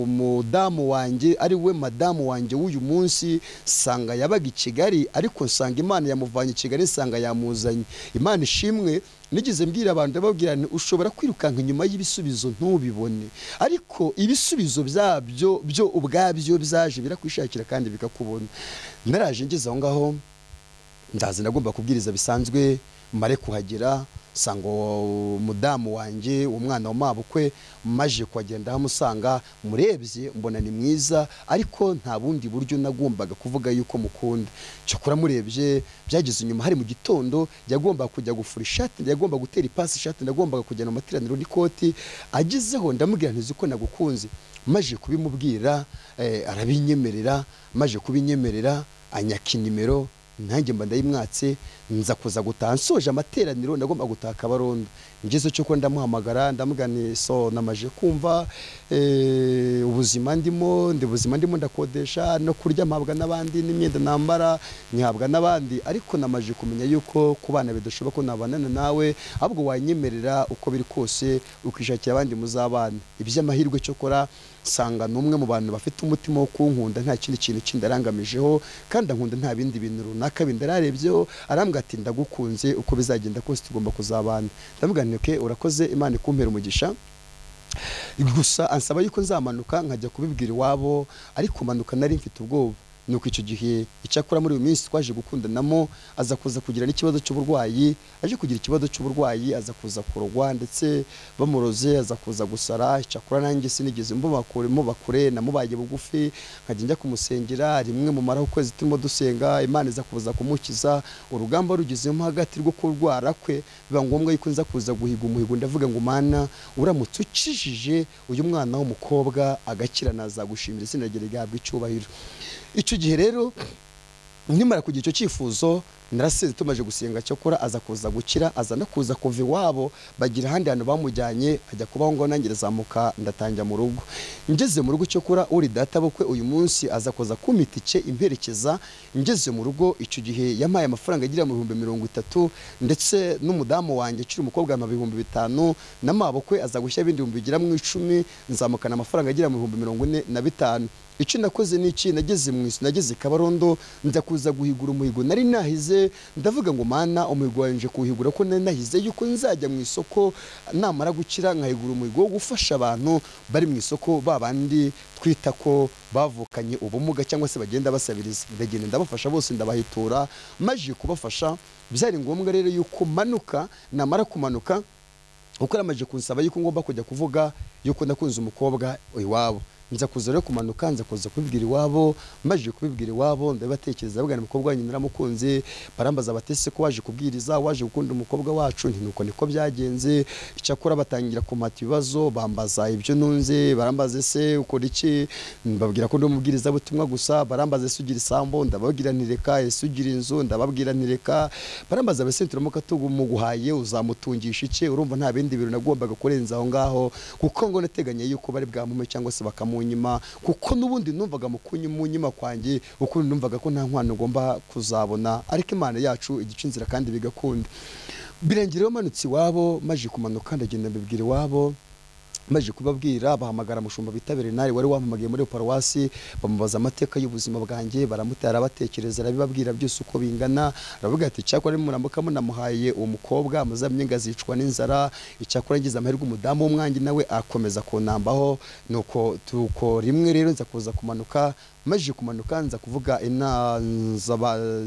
Umudamu wanjye ari we madamu wanjye w'uyu munsi sanga yabaga i Kigali, ariko nsanga Imana yamuvanye i Kigali, sanga yamuzanye. Imana ishimwe. Nigize mbwira abantu babwira nti ushobora kwirukanka inyuma y'ibisubizo ntubibone, ariko ibisubizo byabyo byo ubwabyo byaje birakwishakira kandi bikakubona. Naraje ngeze aho ngaho ndazi nagomba kubwiriza bisanzwe, mare kuhagera sanga umudamu wanjye umwana wa mabukwe. Maje kuhagenda hamusanga, murebye mbona ni mwiza, ariko nta bundi buryo nagombaga kuvuga yuko mukunda. Cyokora murebye byageze inyuma, hari mu gitondo yagomba kujya gufura ishati, yagomba gutera ipasi ishati, nagombaga kujyana mu materaniro n'ikoti. Agezeho ndamubwira ntizi ko nagukunze. Maje kubimubwira arabinyemerera. Maje kubinyemerera anyaka inimero, nanjye mba ndayimwatse nza kuza gutaha nsoje amateraniro ndagomba gutaha Kabarondo ngeze cyo ko ndamuhamagara ndamugane so namaje kumva ubuzima ndimo ndakodesha no kurya mpabwa n'abandi n'imyenda nambara nyihabwa n'abandi ariko namaje kumenya yuko kubana bidashoboka ko nabanana nawe ahubwo wanyemerera uko biri kose ukishakira abandi muzabana iby'amahirwe cyo kora sanga numwe mu bantu bafite umutima wo kunkunda nta kindi kintu kindarangamijeho kandi ankunda nta bindi bintu runaka bindararebyeho arambwa ati ndagukunze uko bizagenda kose tugomba kuzabana ndamugana ke urakoze Imana ikumpera umugisha gusa ansaba yuko nzamanuka nkajya kubibwira iwabo ariko manuka nari mfite ubwoba nuko icyo gihe icyakora muri uyu minsi twaje gukundanamo aza kuza kugira n'ikibazo cy'uburwayi aje kugira ikibazo cy'uburwayi aza kuza kurogwa ndetse bamuroze aza kuza gusara icyakora nanjye sinigeze bakure namubaye bugufi nkajya njya kumusengera rimwe mu mara ukwezi turimo dusenga Imana iza kuza kumukiza urugamba rugizemo hagati rwo kurwara kwe biba ngombwa yuko nza kuza guhiga umuhigo ndavuga ngo Mana uramutse ukijije uyu mwana w'umukobwa agakira nazagushimira sinagere gahabwa icyubahiro icyo gihe rero nimara kugira icyo cyifuzo naraseze tumaje gusenga cyokora aza kuza gukira aza no kuza kuva iwabo bagira ahandi hantu bamujyanye ajya kubaho ngo nangire zamuka ndatangira mu rugo ngeze mu rugo cyokora uri data bukwe uyu munsi aza kuza kumitike imperekeza ngeze mu rugo icyo gihe yamaye amafaranga agira mu 30 ndetse n'umudamu wanjye ciri umukobwa mu 500 n'amabukwe aza gushya ibindi 10 nzamukana amafaranga agira mu 45 icyo nakoze n'iki nageze mu isi nageze Kabarondo nza kuza guhigura umuhigo nari nahize ndavuga ngo Mana umuhigo wanje kuhigura ko nari nahize yuko nzajya mu isoko namara gukira nkahigura umuhigo wo gufasha abantu bari mu isoko babandi twita ko bavukanye ubumuga cyangwa se bagenda basabiriza ndagenda ndabafasha bose ndabahitura maje kubafasha byari ngombwa rero yuko manuka namara kumanuka uko ramaje kunsaba yuko ngomba kujya kuvuga yuko nakunze umukobwa iwabo nza kuza rero kumanuka nza kuza kubibwira iwabo maje kubibwira iwabo ndabatekereza bugana umukobwa wanyu naramukunze barambaza batese ko waje kubwiriza waje gukunda umukobwa wacu ntinuko niko byagenze icyakora batangira kumata ibibazo bambaza ibyo nunze barambaza se ukora iki mbabwira ko ndumubwiriza butumwa gusa barambaza se ugira isambo ndababwira ntireka ese ugira inzu ndababwira ntireka barambaza bese turamuka tugumuguhaye uzamutungisha iki urumva nta bindi bintu nagombaga kurenza aho ngaho kuko ngo nateganya yuko bari bwamume cyangwa se nyuma kuko nubundi numvaga mu nyuma kwanjye uko numvaga ko nta nkwano ngomba kuzabona ariko Imana yacu igicinzira kandi bigakunda birengereho manutsi wabo maje kumanuka ndagenda mbibwira iwabo maje kubabwira bahamagara mushumba bita Bernard wari wampamagaye muri paruwasi bamubaza amateka y'ubuzima bwanjye baramutara batekereza arabibabwira byose uko bingana aravuga ati cyakora murambuka munamuhaye uwo mukobwa muzamyenga zicwa n'inzara icyakora ngize amahirwe umudamu w'umwangi nawe akomeza kunambaho nuko tuko rimwe rero nza kuza kumanuka maje kumanuka nza kuvuga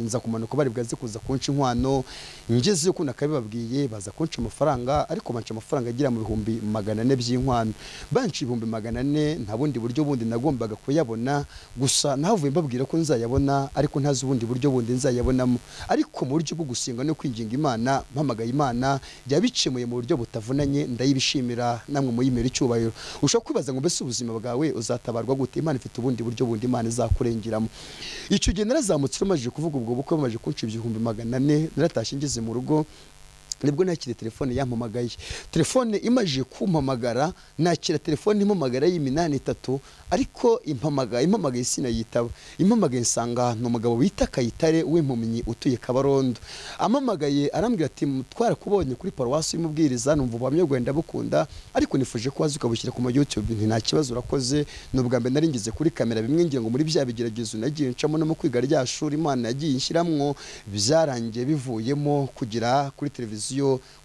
nza kumanuka bari bwaze kuza kunca inkwano ngeze uko nakabibabwiye baza kunca amafaranga ariko banca amafaranga agira mu 400 by'inkwano banca 400 nta bundi buryo bundi nagombaga kuyabona gusa navuye mbabwira ko nzayabona ariko ntazi ubundi buryo bundi nzayabonamo ariko mu buryo bwo gusenga no kwinginga Imana mpamagaye Imana yabicemuye mu buryo butavunanye ndayibishimira namwe muyimera icyubahiro ushaka kwibaza ngo mbese ubuzima bwawe uzatabarwa gute Imana ifite ubundi buryo bundi Imana izakurengeramo icyo gihe narazamutse maje kuvuga ubwo bukwe maje kunca 400 naratashye ngeze mu rugo nibwo nakire telefone yampamagaye telefone imaje kumpamagara nakira telefone impamagara y'83 ariko impamagaye sinayitaba impamagaye nsanga no mugabo bita Kayitare w'impuminyi utuye Kabarondo amamagaye arambwira ati mutwara kubonye kuri paruwasi y'umubwiriza numva bamye gwenda bukunda ariko nifuje ko wazuka bushyira ku YouTube nta kibazo urakoze nubwa mbe nari ngize kuri kamera bimwe ngira ngo muri bya bigeragezo nagiye ncamo no mu kwiga rya shuri Imana yagiye inshiramwo byarangiye bivuyemo kugira kuri televiziyo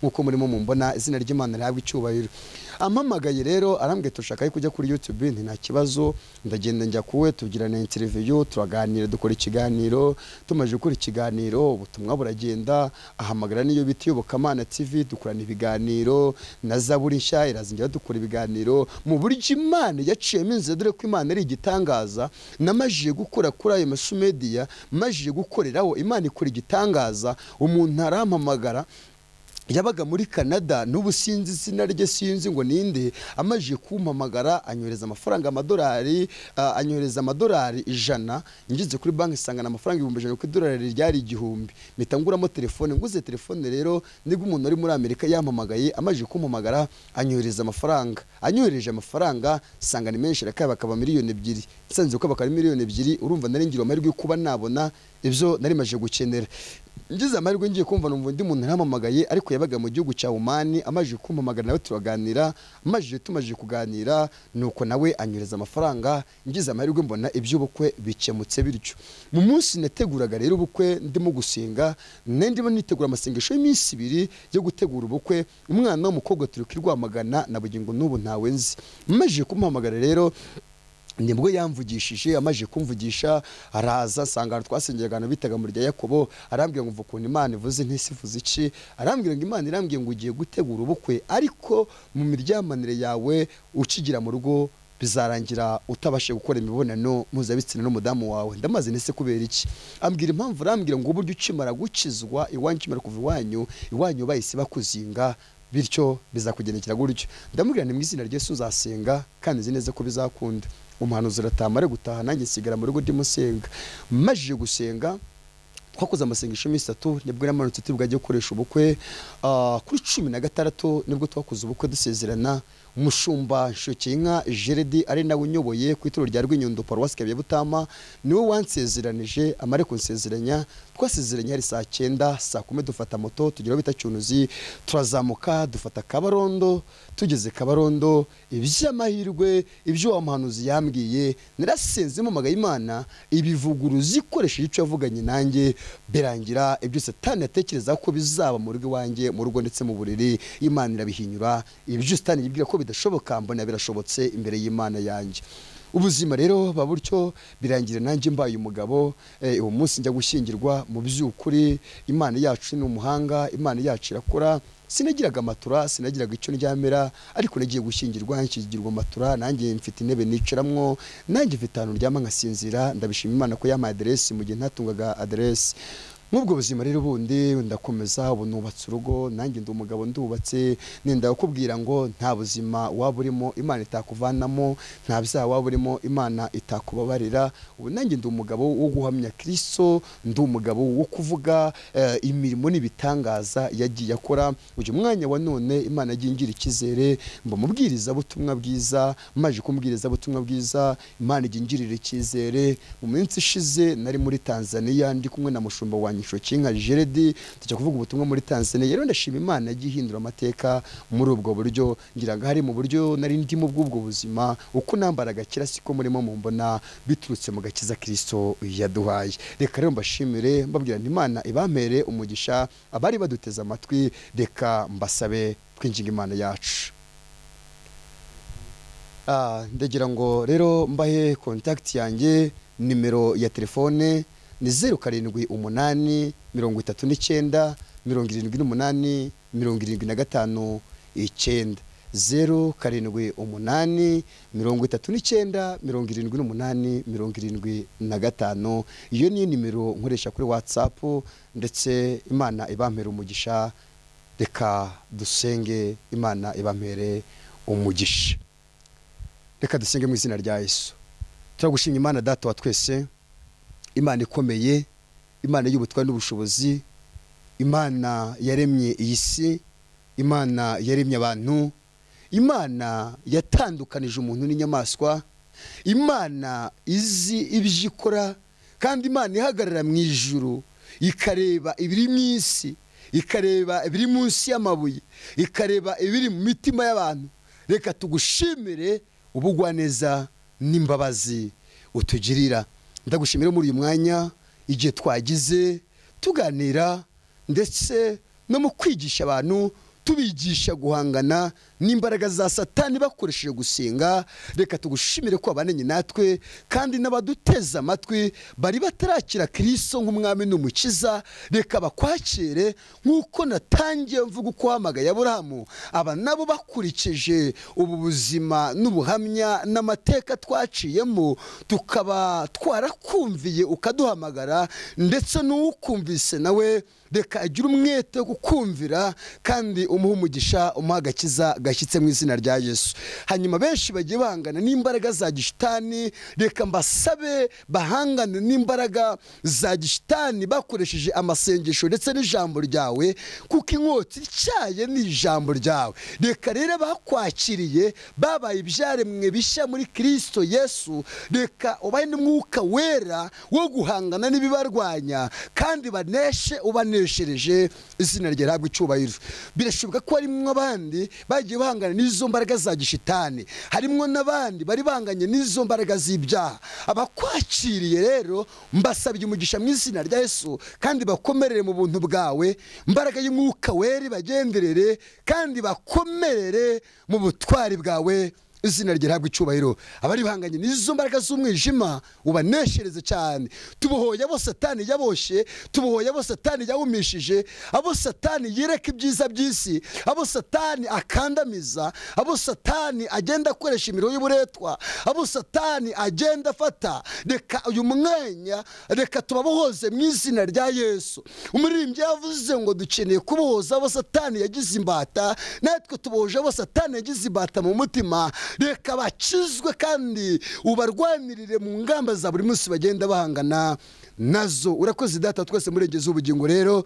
nkuko murimo mumbona izina ry'Imana rihabwa icyubahiro amamagaye rero arambwiye tushaka kujya kuri YouTube nta kibazo ndagenda njya kuwe tugirana interview turaganira dukora ikiganiro tumaje gukora ikiganiro ubutumwa buragenda ahamagara niyo biti Yobokamana TV dukorana ibiganiro na Zaburi nshya irazingira dukora ibiganiro mu buryo Imana yaciyemo inzira dore ko Imana ari igitangaza namaje gukora kuri ayo mashu media maje gukoreraho Imana ikora igitangaza umuntu arampamagara yabaga muri Canada, n'ubu sinzi izina rye, sinzi ngo ninde, amaje kumpamagara anyohereza amafaranga amadolari, anyohereza amadolari 100. Ngize kuri banki sangana amafaranga 1,000 ku idolari ryari 1000. Mpita nguramo telefone, nguze telefone rero nibwo umuntu ari muri Amerika yampamagaye, amaje kumpamagara anyohereza amafaranga, anyohereje amafaranga sangana menshi bakaba miliyoni 2. Nsanze ko bakaba miliyoni 2, urumva nari ngira amahirwe kuba nabona ibyo nari maje gukenera. Ngize amahirwe ngiye kumva numva ndi muntu ntamamagaye, ariko yabaga mu gihugu cya Oman, amaje kumpamagara nawe turaganira, tumaje kuganira nuko nawe anyureza amafaranga. Ngize amahirwe mbona iby'ubukwe bikemutse bityo. Mu munsi nateguraga rero ubukwe ndimo gusenga, ndimo nitegura amasengesho y'iminsi 2 yo gutegura ubukwe, umwana w'umukobwa turi kwirwamagana na bugingo n'ubu ntawe nzi. Maje kumpamagara rero nibwo yamvugishije, amaje kumvugisha araza sanga twasengeraga bitaga mu rya Yakobo, arambwira ngo mvuga ukuntu Imana ivuze ntisivuze iki, arambwira ngo Imana irambwiye ngo ugiye gutegura ubukwe, ariko mu miryamanire yawe ukigira mu rugo bizarangira utabashe gukora imibonano mpuzabitsina n'umudamu wawe. Ndamaze nese kubera iki? Ambwira impamvu, arambwira ngo uburyo ukimara gukizwa iwanyu, ukimara kuva iwanyu bahise bakuzinga, bityo bizakugendekera gutyo. Ndamubwira ni mu izina rye uzasenga kandi nzi neza ko bizakunda. Umuhanuzi aratamare gutaha, nanjye nsigara mu rugo ndimo senga. Maje gusenga twakoze amasengesho iminsi 3, nibwo namanutse tubwaje gukoresha ubukwe. Kuri 16 nibwo twakoze ubukwe dusezerana. Umushumba Nshokinka Geredi ari nawe unyoboye ku ituro rya Rwinyundo Paruwasi ya Butama, niwe wansezeranije, amare kunsezeranya. Twasezeranye hari saa 9, saa 10 dufata moto tugira bita Cyunuzi, turazamuka dufata Kabarondo. Tugeze Kabarondo iby'amahirwe ibyo umuhanuzi yambwiye narasenze mu magaye Imana ibivuguruzi ikoresheje icyo yavuganye nanjye, birangira ibyo Satani yatekereza ko bizaba mu rugo wanjye, mu rugo ndetse mu buriri, Imana irabihinyura. Ibyo Satani yibwira ko bidashoboka mbona birashobotse imbere y'Imana yanjye. Ubuzima rero babutyo birangira nanjye mbaye umugabo. Uwo munsi njya gushyingirwa. Mu by'ukuri Imana yacu ni umuhanga, Imana yacu irakora. Sinagiraga matura, sinagiraga icyo ndyamera, ariko nagiye gushyingirwa nshyingirwa matura, nanjye mfite intebe nicaramwo, nanjye mfite ahantu ndyama nkasinzira. Ndabishima Imana ko yama adresse mu gihe ntatungaga adresse. Nk'ubwo buzima rero bundi ndakomeza, ubu nubatse urugo, nanjye ndi umugabo ndubatse. Nenda kubwira ngo nta buzima waba urimo Imana itakuvanamo, nta byaha waba urimo Imana itakubabarira. Ubu nanjye ndi umugabo wo guhamya Kristo, ndi umugabo wo kuvuga imirimo n'ibitangaza yagiye akora. Uyu mwanya wa none Imana yagingira ikizere, mba mubwiriza butumwa bwiza. Maje kumbwiriza butumwa bwiza, Imana igingirira ikizere. Mu minsi ishize nari muri Tanzania ndi kumwe na mushumba wanjye Nshokinka Geredi, tujya kuvuga ubutumwa muri Tanzania. Rero ndashima Imana yagihindura amateka muri ubwo buryo, ngira ngo hari mu buryo nari ndimo bw'ubwo buzima, uko nambaraga kira siko murimo mumbona, biturutse mu gakiza Kristo yaduhaye. Reka rero mbashimire, mbabwira nti Imana ibampere umugisha. Abari baduteze amatwi, reka mbasabe twinjinga Imana yacu. Ndagira ngo rero mbahe contact yanjye, nimero ya telefone ni 0788 39 78 75 9. 0788 39 78 75. Iyo ni nimero nkoresha kuri WhatsApp, ndetse Imana ibampere umugisha. Reka dusenge, Imana ibampere umugisha. Reka dusenge mu izina rya Yesu. Turagushimye Imana data wa twese, Imana ikomeye, Imana y'ubutwari n'ubushobozi, Imana yaremye iyi si, Imana yaremye abantu, Imana yatandukanije umuntu n'inyamaswa, Imana izi ibyo ikora, kandi Imana ihagarara mu ijuru ikareba ibiri mu isi, ikareba ibiri munsi y'amabuye, ikareba ibiri mu mitima y'abantu. Reka tugushimire ubugwaneza n'imbabazi utugirira. Ndagushimira muri uyu mwanya igihe twagize tuganira, ndetse no mu kwigisha abantu, tubigisha guhangana n'imbaraga za Satani bakoresheje gusenga. Reka tugushimire ko abanenye natwe kandi n'abaduteza amatwi bari batarakira Kristo nk'umwami n'umukiza, reka bakwakire nk'uko natangiye mvuga uko hamagaye Aburahamu. Aba nabo bakurikije ubu buzima n'ubuhamya n'amateka twaciyemo, tukaba twarakumviye ukaduhamagara, ndetse n'ukumvise nawe reka agira umwete wo kukumvira kandi umuha umugisha, umuha agakiza gashyitse mu izina rya Yesu. Hanyuma benshi bagiye bahangana n'imbaraga za gishitani, reka mbasabe bahangane n'imbaraga za gishitani bakoresheje amasengesho ndetse n'ijambo ryawe, kuko inkota ityaye ni ijambo ryawe. Reka rero bakwakiriye babaye ibyaremwe bishya muri Kristo Yesu, reka ubahe n'umwuka wera wo guhangana n'ibibarwanya kandi baneshe ubaneshereje, izina rye rihabwe icyubahiro. Birashoboka ko harimo abandi bagiye bahangana n'izo mbaraga za gishitani, harimo n'abandi bari bahanganye n'izo mbaraga z'ibyaha. Abakwakiriye rero mbasabye umugisha mu izina rya Yesu, kandi bakomerere mu buntu bwawe, imbaraga y'umwuka wera bagenderere kandi bakomerere mu butwari bwawe, izina rye rihabwe icyubahiro. Abari bahanganye n'izo mbaraga z'umwijima ubaneshereze cyane. Tubohoye abo Satani yaboshye, tubohoye abo Satani yawumishije, abo Satani yereka ibyiza by'isi, abo Satani akandamiza, abo Satani agenda akoresha imirimo y'uburetwa, abo Satani agenda afata. Reka uyu mwanya reka tubabohoze mu izina rya Yesu. Umuririmbyi yavuze ngo dukeneye kubohoza abo Satani yagize imbata, natwe tubohoje abo Satani yagize imbata mu mutima. Reka bakizwe kandi ubarwanirire mu ngamba za buri munsi bagenda bahangana nazo. Urakoze data twese murengeze ubugingo rero,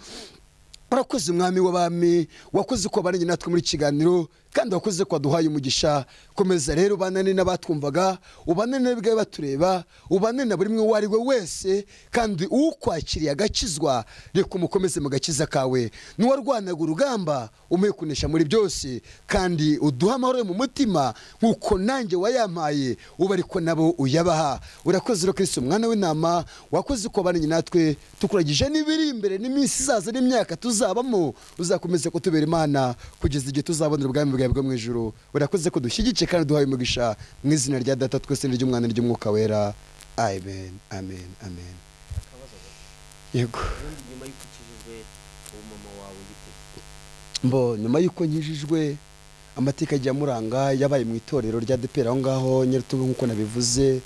urakoze mwami w'abami, wakoze ko baranye natwe muri kiganiro, kandi wakoze ko waduhaye umugisha. Komeza rero ubanane n'abatwumvaga, ubanane n'abagaye batureba, ubanane na buri umwe uwo ari we wese, kandi ukwakiriye agakizwa reka umukomeze mu gakiza kawe. N'uwarwanaga urugamba umuhe kunesha muri byose, kandi uduha amahoro mu mutima nk'uko nanjye wayampaye uba ariko nabo uyabaha. Urakoze rero Kristo mwana w'intama, wakoze ko wabananye natwe, tukuragije n'ibiri imbere n'iminsi izaza n'imyaka tuzabamo, uzakomeze kutubera Imana kugeza igihe tuzabonera ubwami bwawe bwo mu ijuru. Urakoze ko dushyigikiye kandi duhaye umugisha mu izina rya Data twese n'ry'Umwana n'ry'Umwuka wera. Amen, amen, amen. Yego. Nyuma y'uko nkijijwe, amateka agiye amuranga yabaye mu itorero rya ADEPR aho ngaho Nyarutunga nk'uko nabivuze,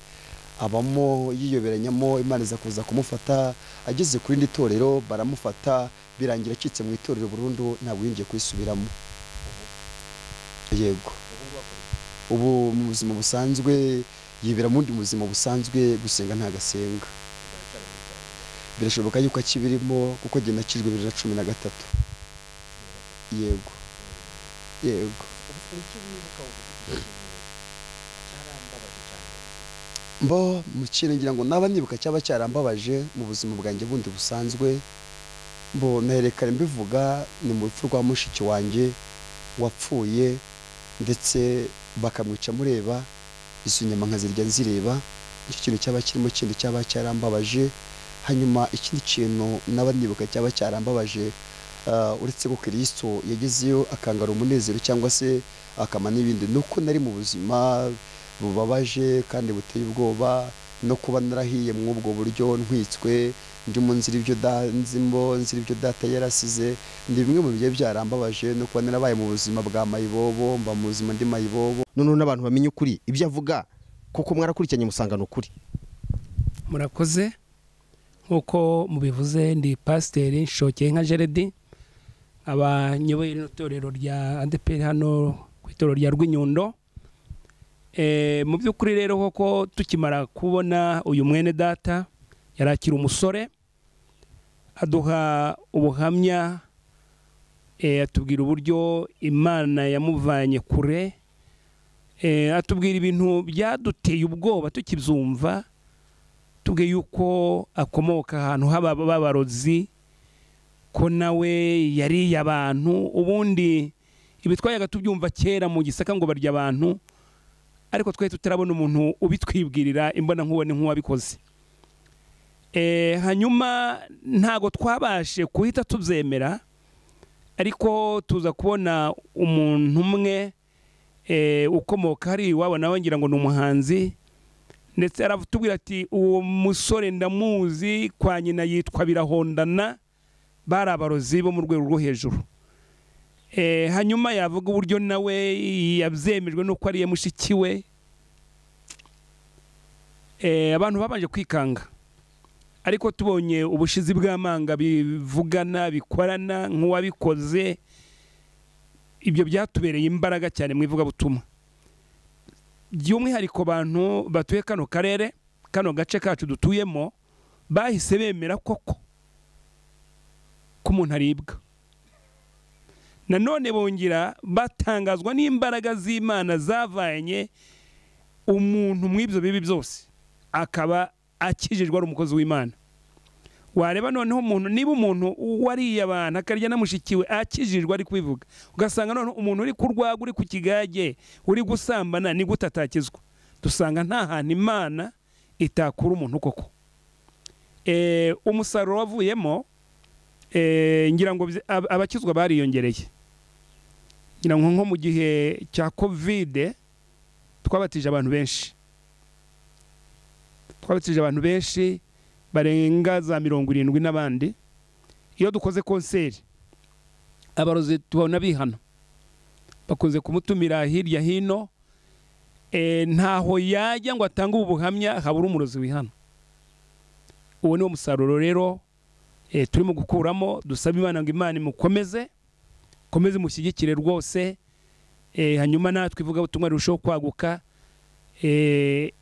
abamo yiyoberanyamo, Imana iza kuza kumufata. Ageze kuri indi torero baramufata, birangira acitse mu itorero burundu, ntabwo yingiye kwisubiramo. Yego. Ubu mu buzima busanzwe yibera mu ndi buzima busanzwe, gusenga nta gasenga. Birashoboka yuko akibirimo kuko jye nakijwe 2013. Yego. Yego. Mu kintu ngira ngo naba nibuka cyaba cyarambabaje mu buzima bwanjye bundi busanzwe, naherekana mbivuga ni mu rupfu rwa mushiki wanjye wapfuye, ndetse bakamwica mureba, izo nyama nkazirya nzireba. Icyo kintu cyaba kirimo kindi cyaba cyarambabaje. Hanyuma ikindi kintu naba nibuka cyaba cyarambabaje, uretse ko Kristo yagezeyo akangara umunezero cyangwa se akama n'ibindi, nuko nari mu buzima bubabaje kandi buteye ubwoba, no kuba narahiye mu ubwo buryo ntwitswe, ndimo nzira ibyo data yarasize. Ndi bimwe mu bihe byarambabaje, no kuba narabaye mu buzima bwa mayibobo, mba mu buzima ndi mayibobo. None n'abantu bamenye ukuri ibyo avuga, kuko mwarakurikiranye musangana ukuri. Murakoze. Nkuko mubivuze, ndi Pasiteri Nshokenka Gerard, abanyoboye itorero rya ADEPR hano ku itorero rya Rwinyundo. Mu by'ukuri rero koko tukimara kubona uyu mwene data yarakira umusore, aduha ubuhamya, atubwira uburyo Imana yamuvanye kure, atubwira ibintu byaduteye ubwoba tukibyumva, tubwiye yuko akomoka ahantu h'abarozi, ko nawe yariye abantu. Ubundi ibi twayaga tubyumva kera mu Gisaka ngo barya abantu, ariko twe tutarabona umuntu ubitwibwirira imbona nkubone nk'uwabikoze. Hanyuma ntago twabashe kuhita tubyemera, ariko tuza kubona umuntu umwe ukomoka hari iwabo nawe ngira ngo ni umuhanzi, ndetse aratubwira ati uwo musore ndamuzi, kwa nyina yitwa Birahondana, bari abarozi bo mu rwego rwo hejuru. Hanyuma yavuga uburyo nawe yabyemejwe nuko ari mushiki we. Abantu babanje kwikanga, ariko tubonye ubushizi bw'amanga bivugana bikorana nk'uwabikoze, ibyo byatubereye imbaraga cyane mu ivugabutumwa. By'umwihariko abantu batuye kano karere, kano gace kacu dutuyemo, bahise bemera koko ko umuntu aribwa. Nanone bongera batangazwa n'imbaraga z'Imana zavanye umuntu mu ibyo bibi byose, akaba akijijwe ari umukozi w'Imana. Wareba noneho umuntu, niba umuntu wariye abantu akarya na mushikiwe akijijwe ari kubivuga, ugasanga noneho umuntu uri kurwaga, uri ku kigage, uri gusambana, ni gute atakizwa? Dusanga nta hantu Imana itakura umuntu koko. Umusaruro wavuyemo, ngira ngo abakizwa bariyongereye. Ngira ngo nko mu gihe cya COVID twabatije abantu benshi. Twabatije abantu benshi barenga za 70 n'abandi. Iyo dukoze konseri, abarozi tubona bihana, bakunze kumutumira hirya hino, ntaho yajya ngo atange ubuhamya habura umurozi wihana. Uwo ni wo musaruro rero turimo gukuramo. Dusaba Imana ngo Imana imukomeze, komeze mushyigikire rwose, hanyuma natwe ivuga ubutumwa rushaho kwaguka,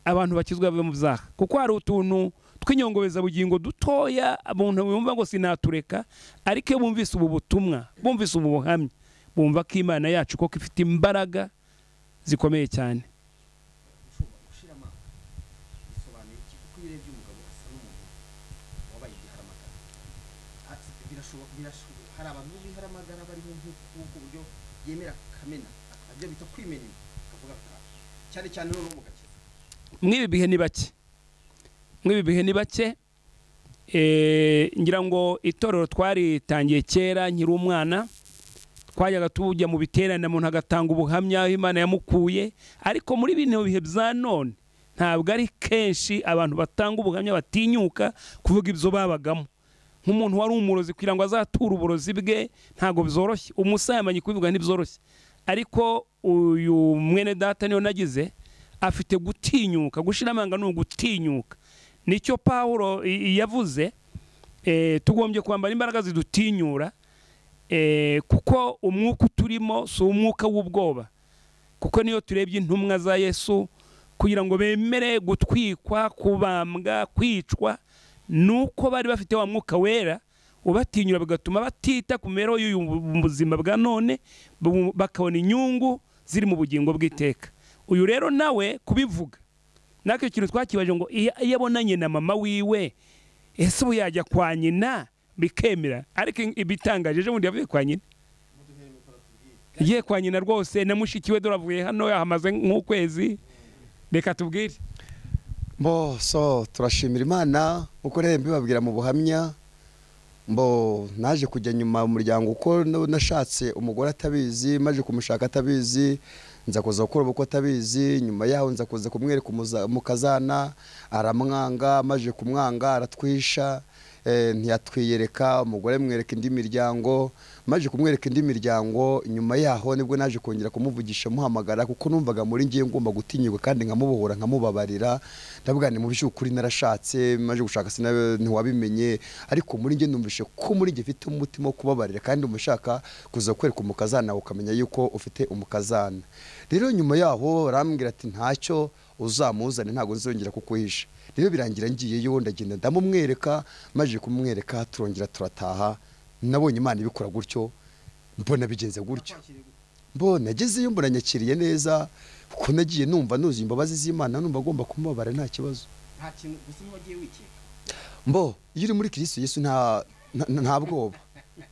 abantu bakizwa bave mu byaha. Kuko hari utuntu twinyongobeza bugingo dutoya abantu bumva ngo sinatureka, ariko iyo bumvise ubu butumwa, bumvise ubu buhamya, bumva ko Imana yacu koko ifite imbaraga zikomeye cyane. Hari abantu b'iharamagara bari mu buryo yemera kamena, ibyo bita kwimenera, akavuga cyane cyane no mu gakiza. Mwibi bihe ni bake. Ngira ngo itorero twaritangiye kera nkiri umwana, twajyaga tujya mu biterane umuntu agatanga ubuhamya Imana yamukuye, ariko muri bino bihe bya none ntabwo ari kenshi abantu batanga ubuhamya batinyuka kuvuga ibyo babagamo. Nk'umuntu wari umurozi kugira ngo azatura uburozi bwe ntago bizoroshye, umusambanyi kubivuga ntibyoroshye, ariko uyu mwene data niyo nagize afite gutinyuka. Gushira amanga no gutinyuka, nicyo Paulo yavuze. Tugombye kwambara imbaraga zidutinyura, kuko umwuka turimo si umwuka w'ubwoba. Kuko niyo turebye intumwa za Yesu kugira ngo bemere gutwikwa, kubambwa, kwicwa, nuko bari bafite wa mwuka wera ubatinyura, bigatuma batita ku mibereho y'uyu buzima bwa none, bakabona inyungu ziri mu bugingo bw'iteka. Uyu rero nawe kubivuga, nako ikintu twakibaje ngo iyo abonanye na mama wiwe, ese ubu yajya kwa nyina bikemera? Ariko ibitangaje ejo bundi yavuye kwa nyina, yagiye kwa nyina rwose, na mushiki we doravuye hano yahamaze nk'ukwezi. Reka tubwire. So turashimira Imana uko rero mbibabwira mu buhamya. Naje kujya nyuma mu muryango uko nashatse umugore atabizi, maje kumushaka atabizi, nza kuza gukora ubukwe atabizi. Nyuma yaho nza kuza kumwereka umukazana, aramwanga, maje kumwanga aratwisha, ntiyatwiyereka. Umugore mwereka indi miryango, maje kumwereka indi miryango. Nyuma yaho nibwo naje kongera kumuvugisha, muhamagara, kuko numvaga muri ngiye ngomba gutinyuka kandi nkamubohora nkamubabarira. Ndavuga ni mu by'ukuri narashatse, maje gushaka ntiwabimenye, ariko muri ngiye numvishe ko muri ngiye mfite umutima wo kubabarira, kandi umushaka kuza kwereka umukazana ukamenya yuko ufite umukazana. Rero nyuma yaho arambwira ati ntacyo uzamuzane, ntago nzongera kukuhisha. Rero birangira ngiyeyo, ndagenda ndamumwereka, maje kumwereka turongera turataha. Nabonye Imana ibikora gutyo, mbona bigenze gutyo. Nagezeyo mbona nyakiriye neza, kuko nagiye numva nuzuye imbabazi z'Imana, numva agomba kumubabara nta kibazo. Nta kintu gusa wagiye wikeka. Iyo uri muri Kristo Yesu nta bwoba.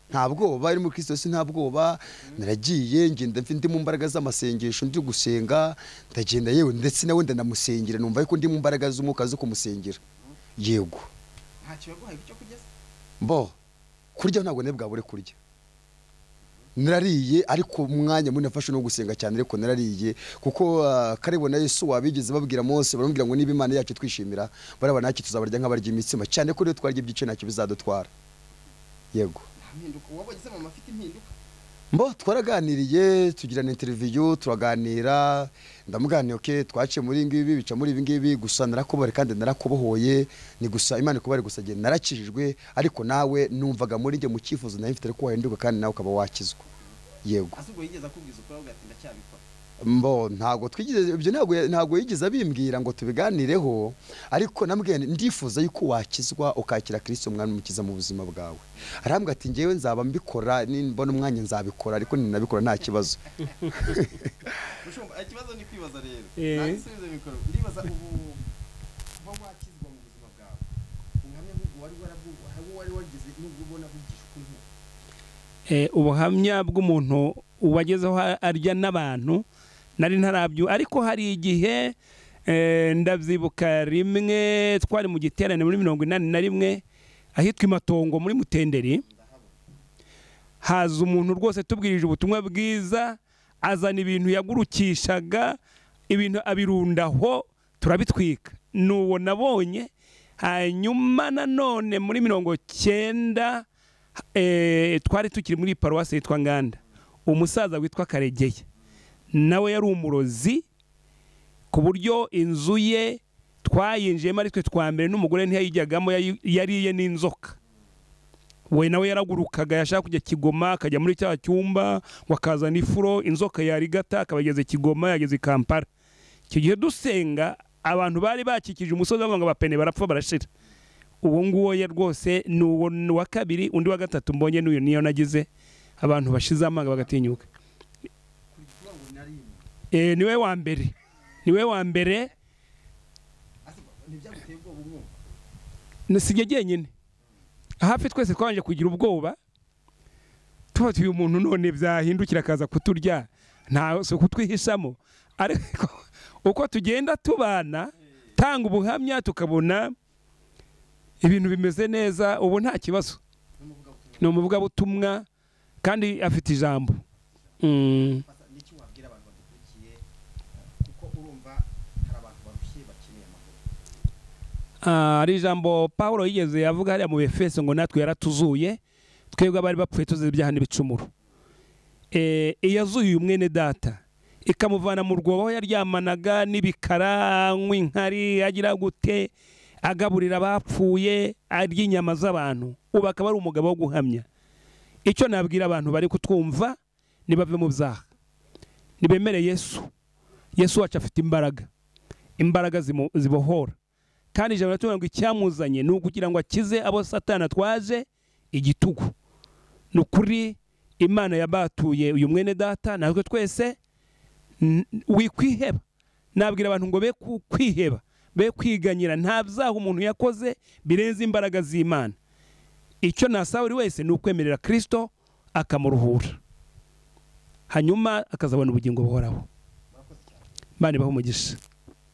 Nta bwoba, iri muri Kristo Yesu nta bwoba. Naragiye ngenda mfite mu mbaraga z'amasengesho, ndi gusenga, ndagenda yewe ndetse nawe ndanamusengera, numva yuko ndi mu mbaraga z'umwuka zo kumusengera. Yego. Nta cyo yaguhaye cyo kugeza. Kurya ntabwo nebwa bure kurya. narariye ariko umwanya munini nafashe no gusenga cyane ariko narariye kuko Kalebu na Yesu wabigeze babwira Mose baramubwira ngo niba Imana yacu twishimira baraba naki tuzabarya nk'abarya imitsima cyane ko rero twarya ibyice ntacyo bizadutwara yego impinduka wabageze mu mafite impinduka mbo twaraganiriye tugirana interview turaganira ndamuganira okay twaciye muri ngibi bica muri ibi ngibi gusa narakobore kandi narakobohoye ni gusa Imana kubari gusa je narakijijwe ariko nawe numvaga muri nge mu cyifuzo nayo mfite ko wahinduka kandi nawe ukaba wakizwa yego asubwo yigeze akubwiza ukora ugati ndacyabikora mbo ntago twigize ibyo ntago yigize abimbwira ngo tubiganireho ariko nambwiye ndifuza yuko wakizwa ukakira Kristo umwami mukiza mu buzima bwawe arambwa ati ngewe nzaba mbikora nimbona umwanya nzabikora ariko ninabikora nta kibazo ushumba ikibazo ni kwibaza rero nasubize mikoro ndibaza ubu kuba wakizwa mu buzima bwawe ubuhamya bwo wari wagize n'ubwo ubona bugishwe ubuhamya bw'umuntu uwagezeho arya n'abantu nari ntarabyo ariko hari igihe ndabyibuka rimwe twari mu giterane muri 81 ahitwa Imatongo muri Mutenderi haza umuntu rwose tubwirije ubutumwa bwiza azana ibintu yagurukishaga ibintu abirundaho turabitwika nuwo nabonye hanyuma nanone muri 90 twari tukiri muri paruwasi yitwa Nganda umusaza witwa Karegeye nawe yari umurozi ku buryo inzu ye twayinjiyemo ari twe twa mbere n'umugore ntiyayijyagamo yariye n'inzoka we nawe yaragurukaga yashaka kujya Kigoma akajya muri cya cyumba wakazana ifuro inzoka yarigata akabageze Kigoma yageze Kampala icyo gihe dusenga abantu bari bakikije umusozi bavuga ngo abapene barapfa barashira uwo nguwo ye rwose nuwo wa kabiri undi wa gatatu mbonye n'uyu niyo nagize abantu bashize amanga bagatinyuka niwe wa mbere nisige genyine hafi twese twanje kugira ubwoba tubati uyu muntu none byahindukira akaza kuturya nta so kutwihishamo ariko uko tugenda tubana tanga ubuhamya tukabona ibintu bimeze neza ubu nta kibazo no muvuga butumwa kandi afite ijambo niki wabwira abantu badukurikiye kuko urumva hari abantu barushye bakeneye amahoro ari ijambo Paulo yigeze yavuga hariya mu Efeso ngo natwe yaratuzuye twebwe abari bapfuye tuzize ibyaha n'ibicumuro iyazuye umwene data ikamuvana mu rwobo yaryamanaga n'ibikara nk'inkari agira gute agaburira abapfuye arya inyama z'abantu ubu akaba ari umugabo wo guhamya icyo nabwira abantu bari kutwumva nibave mu byaha nibemere Yesu wacu afite imbaraga zibohora kandi ijambo riratubwira ngo icyamuzanye ni ukugira ngo akize abo Satani atwaje igitugu ni ukuri Imana yabatuye uyu mwene data natwe twese wikwiheba nabwira abantu ngo be kwiheba be kwiganyira nta byaha umuntu yakoze birenze imbaraga z'Imana icyo nasaba buri wese ni ukwemerera Kristo akamuruhura hanyuma akazabona ubugingo buhoraho Imana ibahe umugisha.